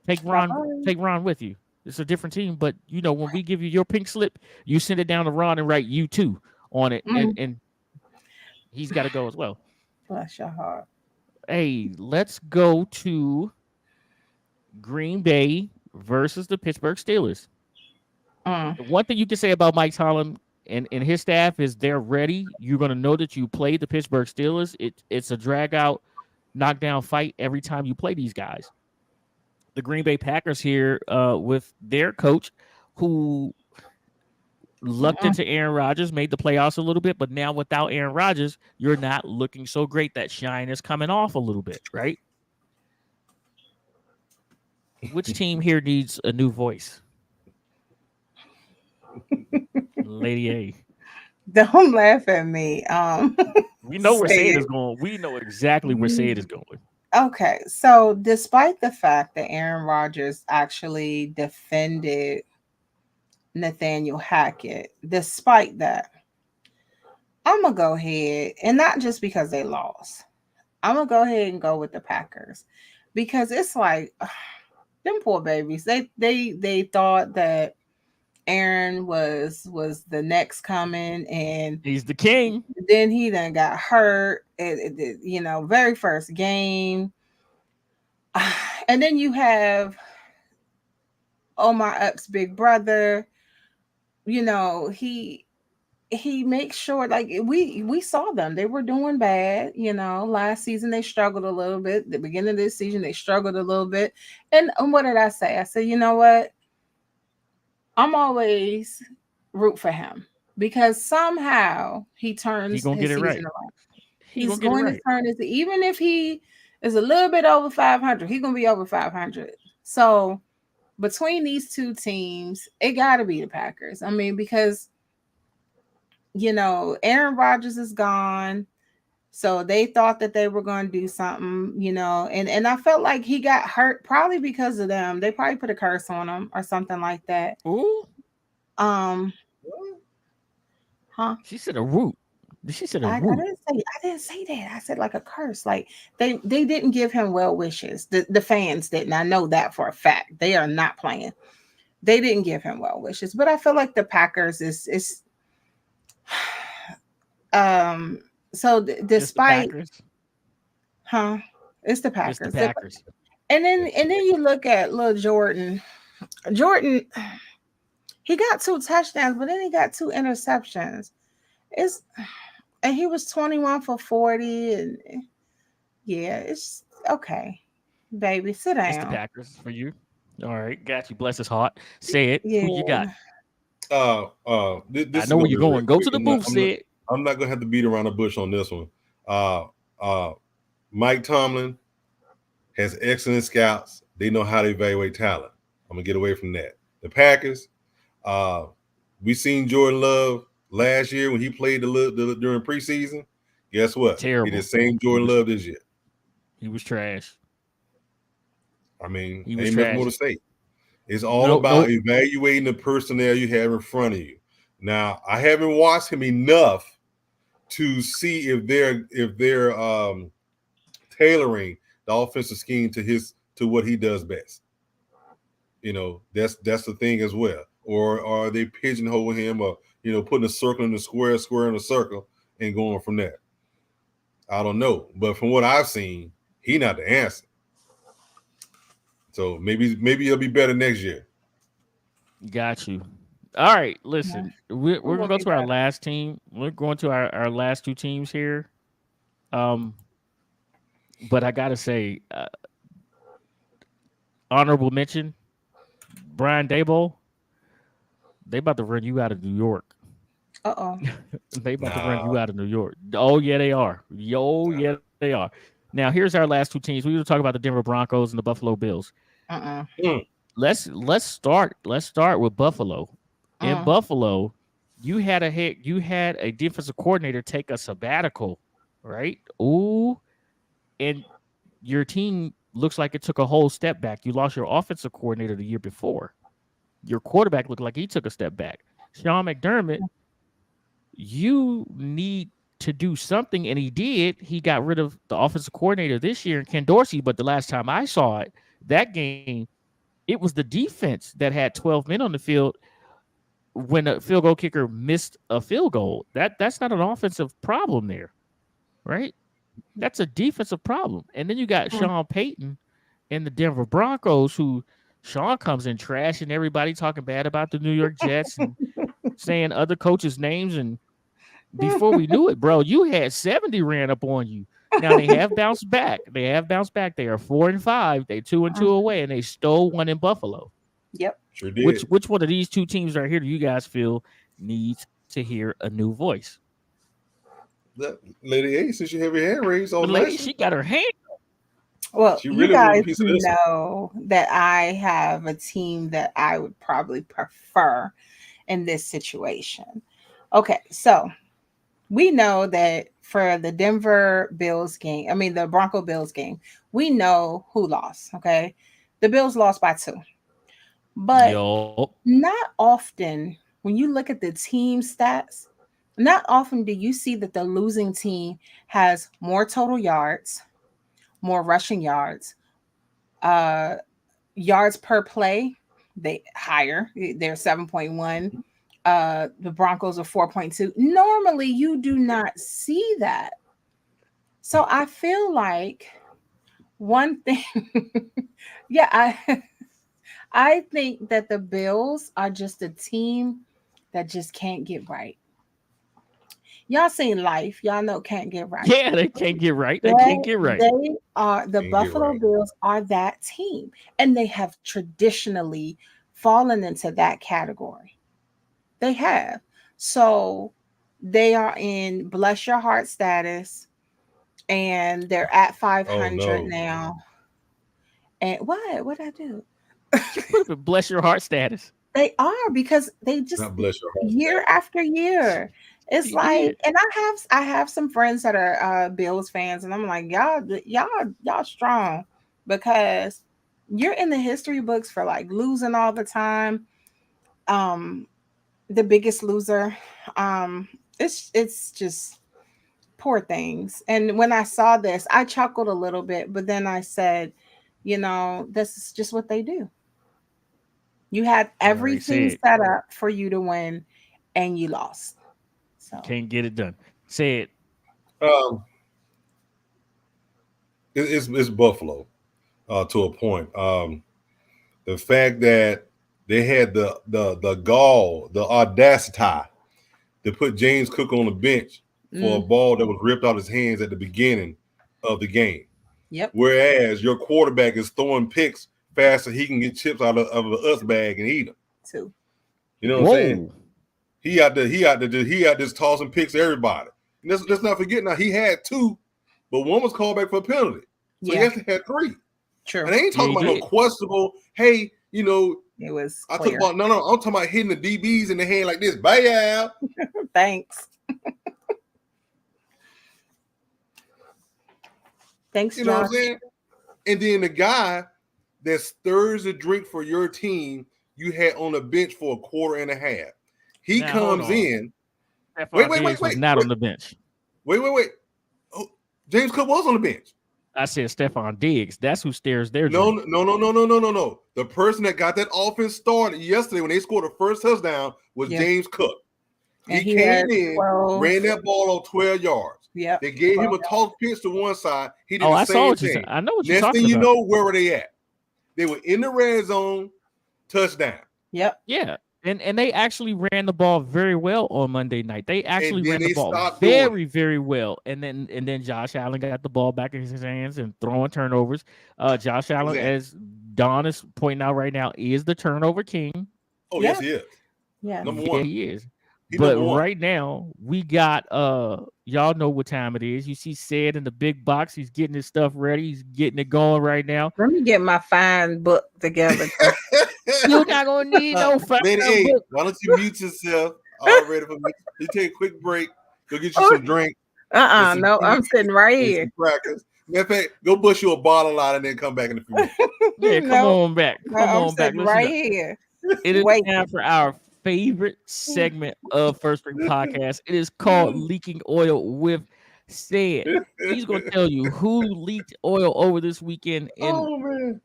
Take Ron with you. It's a different team, but when we give you your pink slip, you send it down to Ron and write you too on it, and he's got to go as well. Bless your heart. Hey, let's go to Green Bay versus the Pittsburgh Steelers. One thing you can say about Mike Tomlin and his staff is they're ready. You're going to know that you played the Pittsburgh Steelers. It's a drag-out, knockdown fight every time you play these guys. The Green Bay Packers here with their coach who lucked into Aaron Rodgers, made the playoffs a little bit, but now without Aaron Rodgers, you're not looking so great. That shine is coming off a little bit, right? Which team here needs a new voice? Lady A. Don't laugh at me. We know where Sayed is going. We know exactly where Sayed is going. Okay, so despite the fact that Aaron Rodgers actually defended Nathaniel Hackett, despite that, I'm going to go ahead, and not just because they lost, I'm going to go ahead and go with the Packers because it's like, them poor babies, they thought that Aaron was the next coming, and he's the king. Then he then got hurt. Very first game, and then you have Omar Epps' big brother. He makes sure like we saw them. They were doing bad. Last season they struggled a little bit. The beginning of this season they struggled a little bit. And what did I say? I said, you know what? I'm always root for him because somehow he turns his season around. He's going to turn his, even if he is a little bit over 500. He's gonna be over 500. So between these two teams, it got to be the Packers. I mean, because Aaron Rodgers is gone. So they thought that they were going to do something, and I felt like he got hurt probably because of them. They probably put a curse on him or something like that. Ooh, Um, huh? she said a root. She said a I root. didn't say that. I said like a curse. Like they didn't give him well wishes. The fans didn't. I know that for a fact. They are not playing. They didn't give him well wishes. But I feel like the Packers is so despite huh, it's the It's the Packers. Packers. And then you look at little Jordan. Jordan, he got 2 touchdowns, but then he got 2 interceptions. And he was 21 for 40, and yeah, it's okay. Baby, sit down. It's the Packers for you. All right, got you. Bless his heart. Say it. Yeah. Who you got? This I know where you're going. Go to the booth. Say it. I'm not gonna have to beat around the bush on this one. Mike Tomlin has excellent scouts. They know how to evaluate talent. I'm gonna get away from that. The Packers, we seen Jordan Love last year when he played during preseason. Guess what? Terrible. He the same Jordan Love this year. He was trash. I mean, He was ain't trash. nothing more to say. It's all about evaluating the personnel you have in front of you. Now, I haven't watched him enough to see if they're tailoring the offensive scheme to what he does best. That's the thing as well. Or are they pigeonholing him, or putting a circle in the square in a circle, and going from there? I don't know, but from what I've seen, he not the answer. So maybe he'll be better next year. Got you. All right, listen. We're gonna go to our last team. We're going to our last 2 teams here. But I gotta say, honorable mention, Brian Daboll. They about to run you out of New York. They about to run you out of New York. Oh yeah, they are. Yeah, they are. Now here's our last 2 teams. We will talk about the Denver Broncos and the Buffalo Bills. Let's start with Buffalo. In Buffalo, you had a defensive coordinator take a sabbatical, right? Ooh, and your team looks like it took a whole step back. You lost your offensive coordinator the year before. Your quarterback looked like he took a step back. Sean McDermott, you need to do something, and he did. He got rid of the offensive coordinator this year, Ken Dorsey, but the last time I saw it, that game, it was the defense that had 12 men on the field when a field goal kicker missed a field goal. That's not an offensive problem there, right? That's a defensive problem. And then you got Sean Payton and the Denver Broncos, who Sean comes in trashing everybody, talking bad about the New York Jets and saying other coaches' names. And before we knew it, bro, you had 70 ran up on you. Now they have bounced back. They are 4-5. They 2-2 away, and they stole one in Buffalo. Yep. Sure did. Which one of these 2 teams right here do you guys feel needs to hear a new voice? Lady A, since you have your hand raised on lady, she got her hand. Well, you guys know that I have a team that I would probably prefer in this situation. Okay, so we know that for the the Bronco Bills game, we know who lost. Okay, the Bills lost by 2. But not often, when you look at the team stats, not often do you see that the losing team has more total yards, more rushing yards, yards per play, they're 7.1. The Broncos are 4.2. Normally, you do not see that. So I feel like one thing, I think that the Bills are just a team that just can't get right. Y'all seen Life. Y'all know can't get right. Yeah, they can't get right. They can't get right. They are the Buffalo Bills are that team. And they have traditionally fallen into that category. They have. So they are in bless your heart status. and they're at 500 no. now. And what did I do? You put up a bless your heart status. They are, because they just God bless your heart. year after year. It's You like, did. and I have some friends that are Bills fans, and I'm like, y'all strong, because you're in the history books for like losing all the time. The biggest loser. It's just poor things. And when I saw this, I chuckled a little bit, but then I said, this is just what they do. You had I already everything said set up for you to win, and you lost. So can't get it done. Said Um, it's Buffalo, to a point. The fact that they had the gall, the audacity to put James Cook on the bench for a ball that was ripped out of his hands at the beginning of the game. Yep. Whereas your quarterback is throwing picks faster, he can get chips out of the us bag and eat them. Too. You know what I'm saying? He out there just tossing picks to everybody. And let's not forget now, he had 2, but one was called back for a penalty. So he actually had 3. True. And I ain't talking about no questionable, hey, it was I clear. took about I'm talking about hitting the DBs in the hand like this. Bam. Thanks. Thanks, You know Josh. what I'm saying? And then the guy that stirs the drink for your team, you had on the bench for a quarter and a half. He Now, comes in. Wait, was not on the bench. Wait. Oh, James Cook was on the bench. I said Stephon Diggs. That's who stares their No. drink. No. The person that got that offense started yesterday when they scored the first touchdown was James Cook. He came in, 12. Ran that ball on 12 yards. Yeah. They gave him a toss pitch to one side. He did Oh, the I same saw what thing. you said. I know what you're Next talking thing you about. know, where were they at? They were in the red zone, touchdown. Yep. Yeah. And they actually ran the ball very well on Monday night. They actually ran the ball very, very well. And then Josh Allen got the ball back in his hands and throwing turnovers. Josh Allen, as Don is pointing out right now, is the turnover king. Oh, yes, he is. Yeah. Number one. Yeah, he is. But right now, we got y'all know what time it is. You see Sid in the big box. He's getting his stuff ready. He's getting it going right now. Let me get my fine book together. You're not gonna need no fine book. Why don't you mute yourself already for me? You take a quick break. Go get you some drink. No, I'm sitting right here. Crackers. Matter of fact, go bust you a bottle out and then come back in a few minutes. Yeah, come on back. Come on back. Listen right here. It is time for our favorite segment of First Ring Podcast. It is called Leaking Oil with Sid. He's going to tell you who leaked oil over this weekend in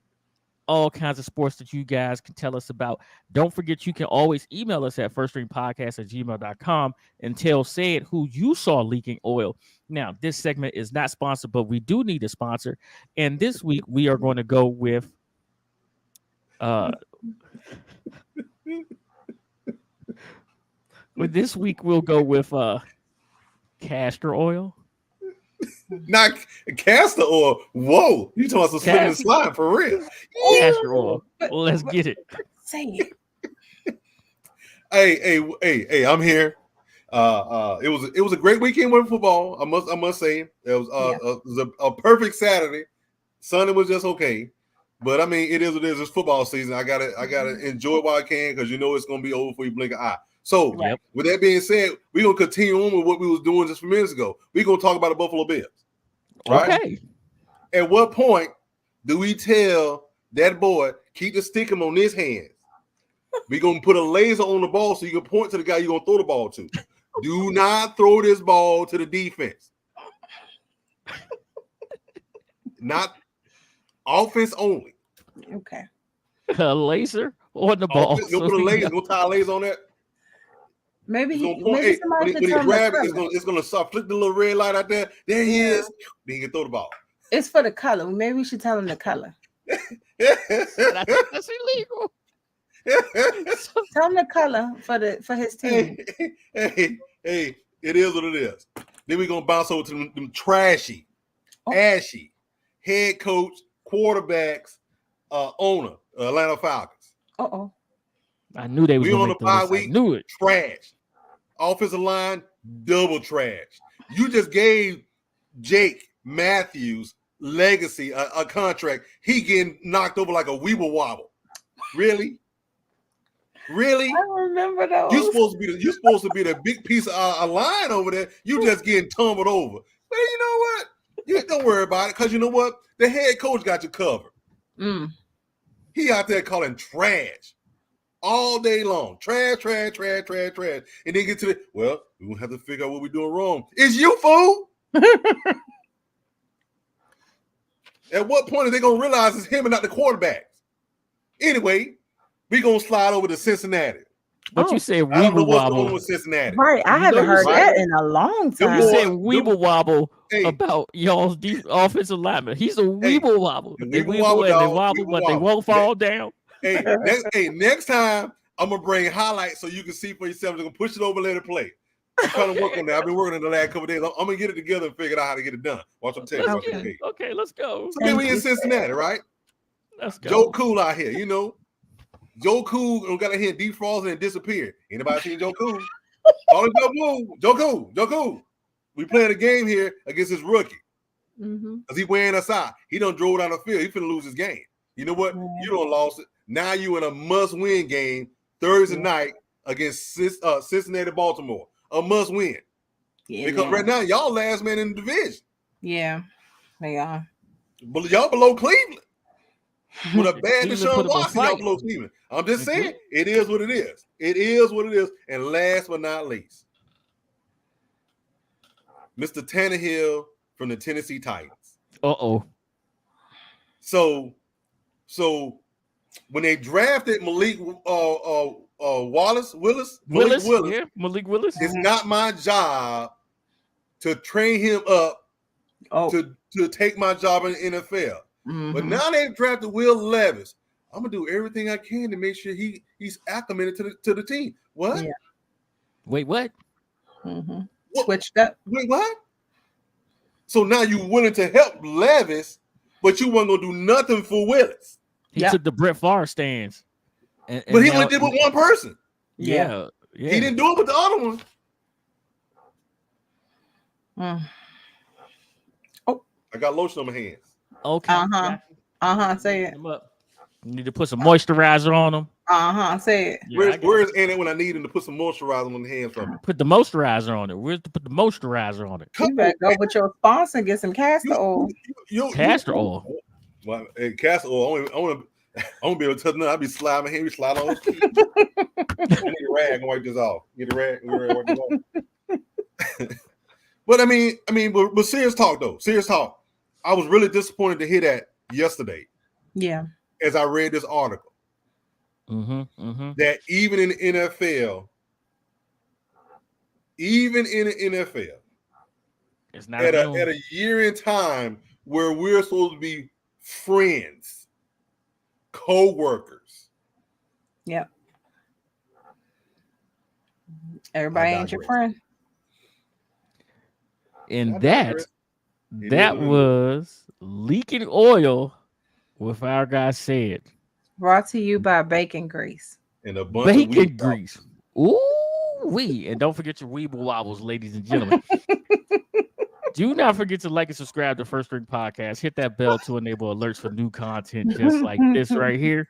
all kinds of sports that you guys can tell us about. Don't forget, you can always email us at firstringpodcast@gmail.com and tell Sid who you saw leaking oil. Now, this segment is not sponsored, but we do need a sponsor. And this week, we are going to go with this week we'll go with castor oil. Not castor oil. Whoa, you talking about some slip and slide for real? Castor oil. Well, let's get it. Say it. Hey, I'm here. It was a great weekend with football. I must say it was a perfect Saturday. Sunday was just okay. But I mean, it is what it is. It's football season. I gotta enjoy it while I can, because you know it's gonna be over before you blink an eye. So with that being said, we're gonna continue on with what we was doing just a few minutes ago. We're gonna talk about the Buffalo Bills. Right? Okay. At what point do we tell that boy keep the stickum on his hands? We're gonna put a laser on the ball so you can point to the guy you're gonna throw the ball to. Do not throw this ball to the defense. Not offense only. Okay. A laser on the ball. You'll put a laser. Go tie a laser on that. Maybe when he grab it, it's gonna start flick the little red light out there. There he is. Then he can throw the ball. It's for the color. Maybe we should tell him the color. That's illegal. Tell him the color for his team. Hey, it is what it is. Then we're gonna bounce over to them trashy, ashy head coach, quarterbacks, owner, Atlanta Falcons. I knew they was on the bye week. I knew it. Trash. Offensive line, double trash. You just gave Jake Matthews' legacy, a contract, he getting knocked over like a weeble wobble. Really? Really? I remember those. You supposed to be the big piece of a line over there. You just getting tumbled over. But you know what? You don't worry about it, because you know what? The head coach got you covered. He out there calling trash all day long. Trash. And then get to the, well, we gonna have to figure out what we're doing wrong. It's you, fool. At what point are they gonna realize it's him and not the quarterbacks? Anyway, we gonna slide over to Cincinnati. But you said I don't know weeble what's going on wobble. with Cincinnati. Right. I haven't heard that in a long time. You said weeble wobble Hey. about y'all's offensive lineman. He's a weeble wobble. The They weeble weeble wobble, and they dog. wobble, Weeble but they wobble. won't fall down. Next time I'm gonna bring highlights so you can see for yourself. I'm gonna push it over, let it play. I'm trying to work on that. I've been working on the last couple of days. I'm gonna get it together and figure out how to get it done. Watch what I'm telling you. Okay, let's go. So then we in Cincinnati, right? Let's go. Joe Cool out here, you know. Joe Cool got a hit defrosted and disappeared. Anybody seen Joe Cool? Call him Joe Cool. We playing a game here against his rookie. Because he wearing us out. He done drove down the field. He finna lose his game. You know what? You done lost it. Now you in a must-win game Thursday night against Cincinnati, Baltimore. A must-win. Because right now, y'all last man in the division. Yeah, they are. But y'all below Cleveland. With a bad Cleveland Deshaun put up a Watson, y'all fight. below Cleveland. I'm just saying, it is what it is. It is what it is. And last but not least, Mr. Tannehill from the Tennessee Titans. So when they drafted Malik Willis, Yeah, Malik Willis. it's not my job to train him up to take my job in the NFL. But now they've drafted Will Levis. I'm gonna do everything I can to make sure he's acclimated to the team. What? Yeah. Wait, what? Switched up. Wait, what? So now you willing to help Levis, but you weren't gonna do nothing for Willis. He took the Brett Favre stance. And But he now, only did with one person. Yeah. He didn't do it with the other one. I got lotion on my hands. Okay. Say it. You need to put some moisturizer on them. Say it. Yeah, Where's Anna when I need him to put some moisturizer on the hands from me? Put the moisturizer on it. Where's to put the moisturizer on it? You better go with your sponsor and get some castor oil. Castor oil. Well, hey, castor oil. I want to be able to touch nothing. I'll be sliding my hand. We slide on those feet. I need a rag and wipe this off. Get a rag. Wipe this off. But I mean, but serious talk though. Serious talk. I was really disappointed to hear that yesterday. Yeah. As I read this article, that even in the NFL, it's not at a year in time where we're supposed to be friends, co-workers. Yep. Everybody ain't your friend. And that was leaking oil with our guy said. Brought to you by Bacon Grease. And a bunch Bacon of grease. Ooh wee. And don't forget your weeble wobbles, ladies and gentlemen. Do not forget to like and subscribe to First String Podcast. Hit that bell to enable alerts for new content just like this right here.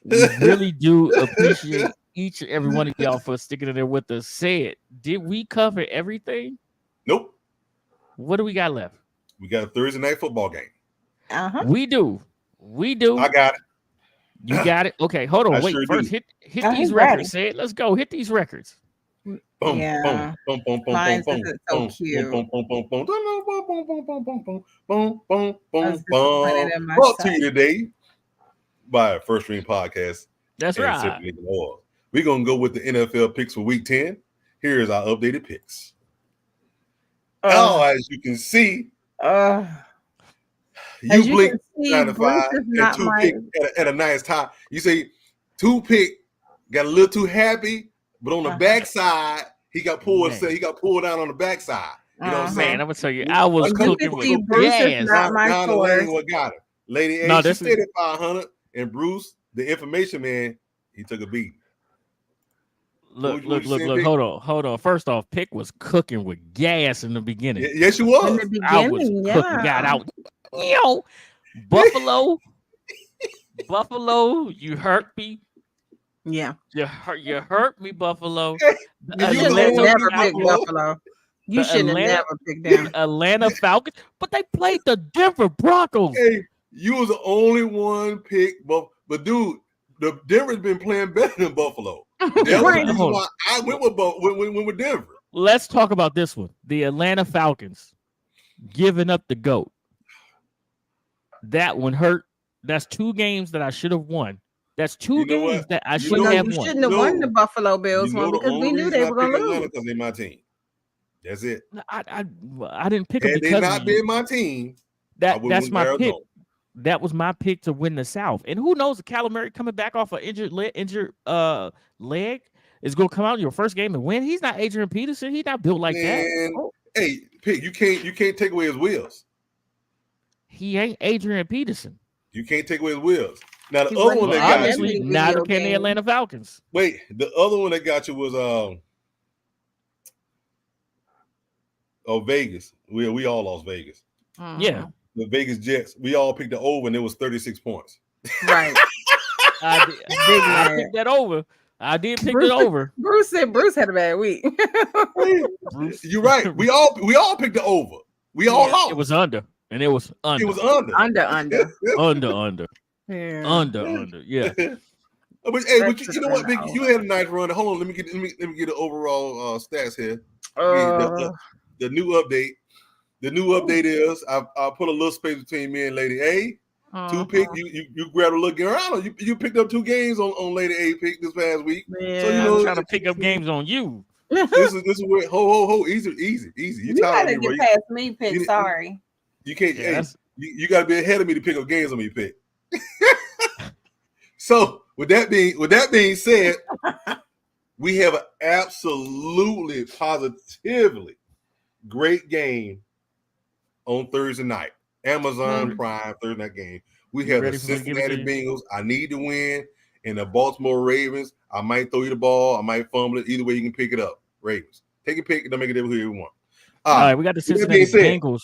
We really do appreciate each and every one of y'all for sticking in there with us. Say it. Did we cover everything? Nope. What do we got left? We got a Thursday night football game. We do. I got it. You got it? Okay, hold on. Wait, first hit these records. Say it. Let's go. Hit these records. Boom, boom, boom, boom, boom, Mine's boom, so boom, cute. boom, boom, boom, boom, boom, boom, boom, boom, boom, boom, boom, I was boom. disappointed in my Brought to son. you today by First String Podcast. That's and right. Simply Oil. We're gonna go with the NFL picks for Week 10. Here's our updated picks. As you can see, you blink 95 and two pick at a nice time. You say two pick got a little too happy, but on the backside, he got pulled. He got pulled down on the backside. You know what I'm saying? Man, I'm gonna tell you, I was cooking with Bruce is gas. not my Down the source. lane, what got her? Lady A, No, she this stayed at 500, and Bruce, the information man, he took a beat. Look, What you saying, Pick? hold on. First off, Pick was cooking with gas in the beginning. Yes, you In was. the I was beginning, cooking, got out. Yo, Buffalo, you hurt me. yeah. You hurt me, Buffalo. The You You was the shouldn't only have one Atlanta pick never picked Buffalo. Falcons. Buffalo. You The shouldn't have Atlanta, never picked them. Atlanta Falcons, but they played the Denver Broncos. Hey, you was the only one pick Buffalo. But dude, the Denver's been playing better than Buffalo. That was the Right. reason why I went with Denver. Let's talk about this one. The Atlanta Falcons giving up the GOAT. That one hurt. That's 2 games that I should have won. That's 2 You know games what? that I You should Well, no, have you won. shouldn't have won the No. Buffalo Bills You one know the because we only knew reason they I were picked going to Atlanta lose. because they're my team. That's it. I didn't pick them Had they because not of you. been my team, I That's would win my pick. Arizona. That was my pick to win the South. And who knows if Calamari coming back off an injured leg is going to come out in your first game and win. He's not Adrian Peterson. He's not built like that. Man, Oh, hey, Pick, you can't take away his wheels. he ain't Adrian Peterson. You can't take away his wheels. Now the He other wasn't one Well, that got obviously, you. neither video can the game. Atlanta Falcons. Wait, the other one that got you was Vegas. We all lost Vegas. Yeah. The Vegas Jets. We all picked the over, and it was 36 points. Right. I man. picked that over. I did pick it over. Bruce said Bruce had a bad week. Bruce. You're right. We all picked the over. We all lost. It was under. And it was under. It was under. Under. Yeah. Under. Yeah. But hey, That's you know what, just Vicky? an You had a nice run. Hold on, let me get the overall stats here. The new update. The new update is I put a little space between me and Lady A. 2 pick. You grabbed a little game. I don't know. You picked up 2 games on Lady A pick this past week. Yeah. So you I'm know trying to pick up games on you. this is where ho easy. You tired gotta of me, get bro. past me, Pick. you- Sorry. You can't. Yeah, hey, that's- you got to be ahead of me to pick up games on me, Pick. So with that being said, we have an absolutely positively great game on Thursday night. Amazon Prime Thursday night game. We have the ready for me to give it Cincinnati to you? Bengals. I need to win, and the Baltimore Ravens. I might throw you the ball. I might fumble it. Either way, you can pick it up. Ravens, take a pick. Don't make it who you want. All right, we got the Cincinnati being said, Bengals.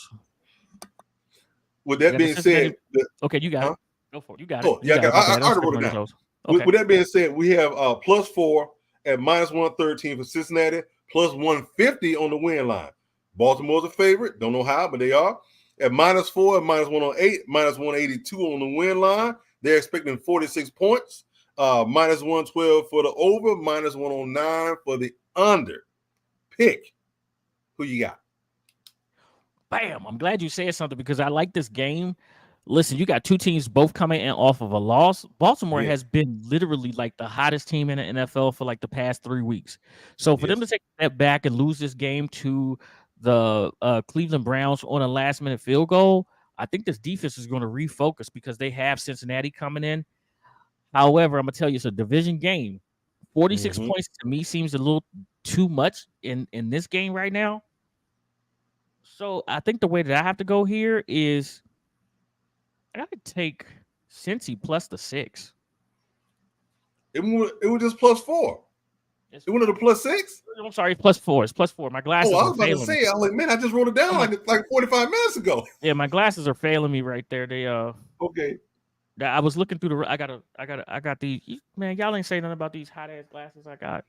With that being said, Okay, you got Huh? it. Go for it. You got Oh, it. You yeah, got it. I Okay, don't already wrote step it on your down. toes. Okay. With that being said, we have +4 at -113 for Cincinnati, +150 on the win line. Baltimore's a favorite. Don't know how, but they are. At -4, at -108, -182 on the win line. They're expecting 46 points. -112 for the over, -109 for the under. Pick. Who you got? Bam. I'm glad you said something because I like this game. Listen, you got 2 teams both coming in off of a loss. Baltimore has been literally like the hottest team in the NFL for like the past 3 weeks. So for them to take a step back and lose this game to the Cleveland Browns on a last-minute field goal, I think this defense is going to refocus because they have Cincinnati coming in. However, I'm going to tell you, it's a division game. 46 points to me seems a little too much in this game right now. So I think the way that I have to go here is I got to take Cincy plus the 6. It was just +4. It went to the +6. I'm sorry, +4. It's +4. My glasses. Oh, I was are about to failing say, me. I was like, man, I just wrote it down like 45 minutes ago. Yeah, my glasses are failing me right there. They Okay. I was looking through the. I got these. Man, y'all ain't saying nothing about these hot ass glasses I got.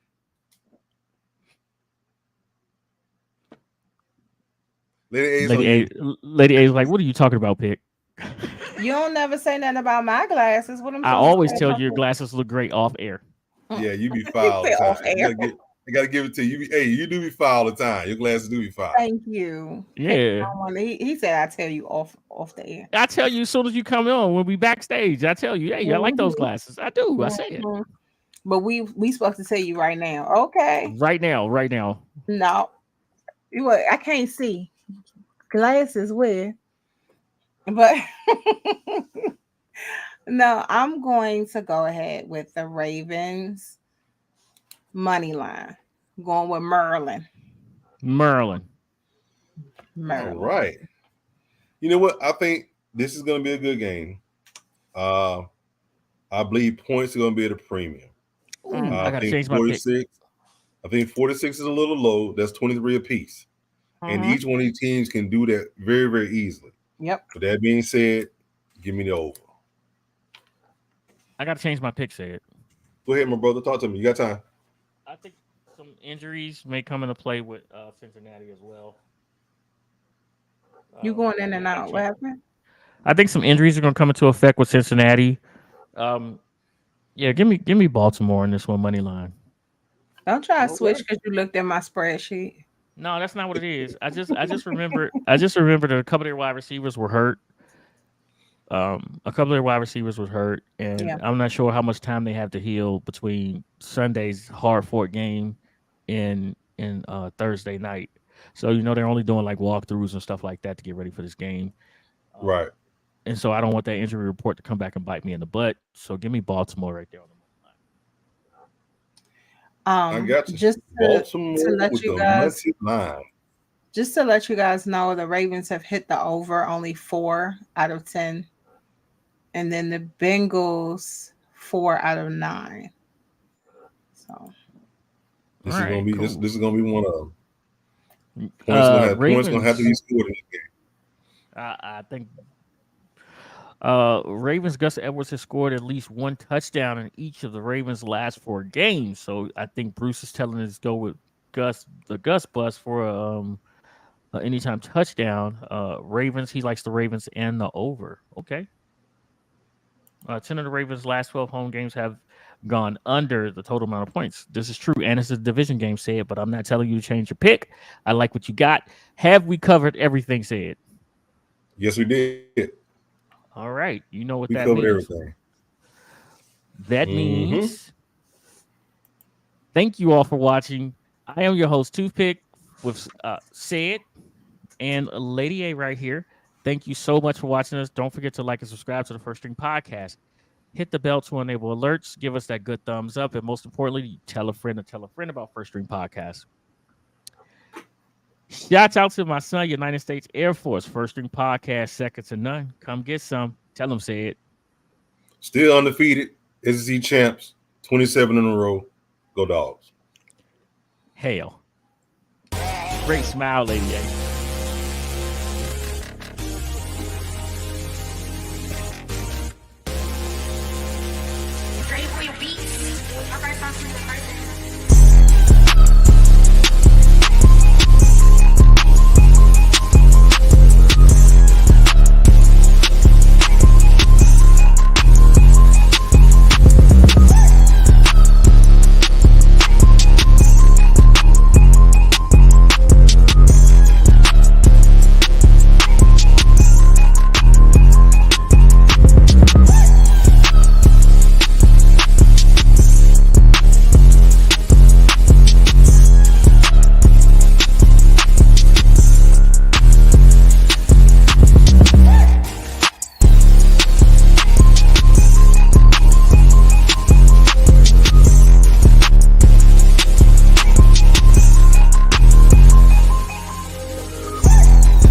Lady A is like, what are you talking about, Pick? You don't never say nothing about my glasses. What I'm I always tell you your glasses look great off air. Yeah, you be foul all the time. Off air. I gotta give it to you. You do be foul all the time. Your glasses do be foul. Thank you. Yeah. He said I tell you off the air. I tell you as soon as you come on when we backstage. I tell you, hey, I like those glasses. I do. I say it. But we supposed to tell you right now. Okay. Right now. No. I can't see. Glasses where? But no, I'm going to go ahead with the Ravens money line. Going with Merlin. Merlin. All right. You know what? I think this is going to be a good game. I believe points are going to be at a premium. I got to change my 46. I think 46 is a little low. That's 23 apiece. And each one of these teams can do that very, very easily. Yep. With that being said, give me the over. I got to change my pick, Said. Go ahead, my brother. Talk to me. You got time. I think some injuries may come into play with Cincinnati as well. You going in and out. What happened? I think some injuries are going to come into effect with Cincinnati. Yeah, give me Baltimore in this one money line. Don't try to switch because you looked at my spreadsheet. No, that's not what it is. I just remember that a couple of their wide receivers were hurt. A couple of their wide receivers was hurt, and I'm not sure how much time they have to heal between Sunday's hard-fought game and Thursday night. So they're only doing like walkthroughs and stuff like that to get ready for this game. Right. And so I don't want that injury report to come back and bite me in the butt. So give me Baltimore right there on the I got you. Just Baltimore to let with you the guys line. Just to let you guys know, the Ravens have hit the over only 4 out of 10. And then the Bengals 4 out of 9. So this is gonna be this is gonna be one of them. Points gonna have to be scored in this game. I think Ravens Gus Edwards has scored at least one touchdown in each of the Ravens' last 4 games. So I think Bruce is telling us to go with the Gus bus for anytime touchdown. Ravens, he likes the Ravens and the over. Okay. 10 of the Ravens' last 12 home games have gone under the total amount of points. This is true, and it's a division game, Said, but I'm not telling you to change your pick. I like what you got. Have we covered everything, Said? Yes, we did. All right. You know what we that covered means. Everything. That means thank you all for watching. I am your host, Toothpick, with Said and Lady A right here. Thank you so much for watching us. Don't forget to like and subscribe to the First String Podcast. Hit the bell to enable alerts. Give us that good thumbs up. And most importantly, tell a friend about First String Podcast. Shouts out to my son, United States Air Force. First String Podcast, second to none. Come get some. Tell them, Said. Still undefeated. SEC champs. 27 in a row. Go Dogs. Hell. Great smile, Lady A. Ready for your beats? All right, I'm the person.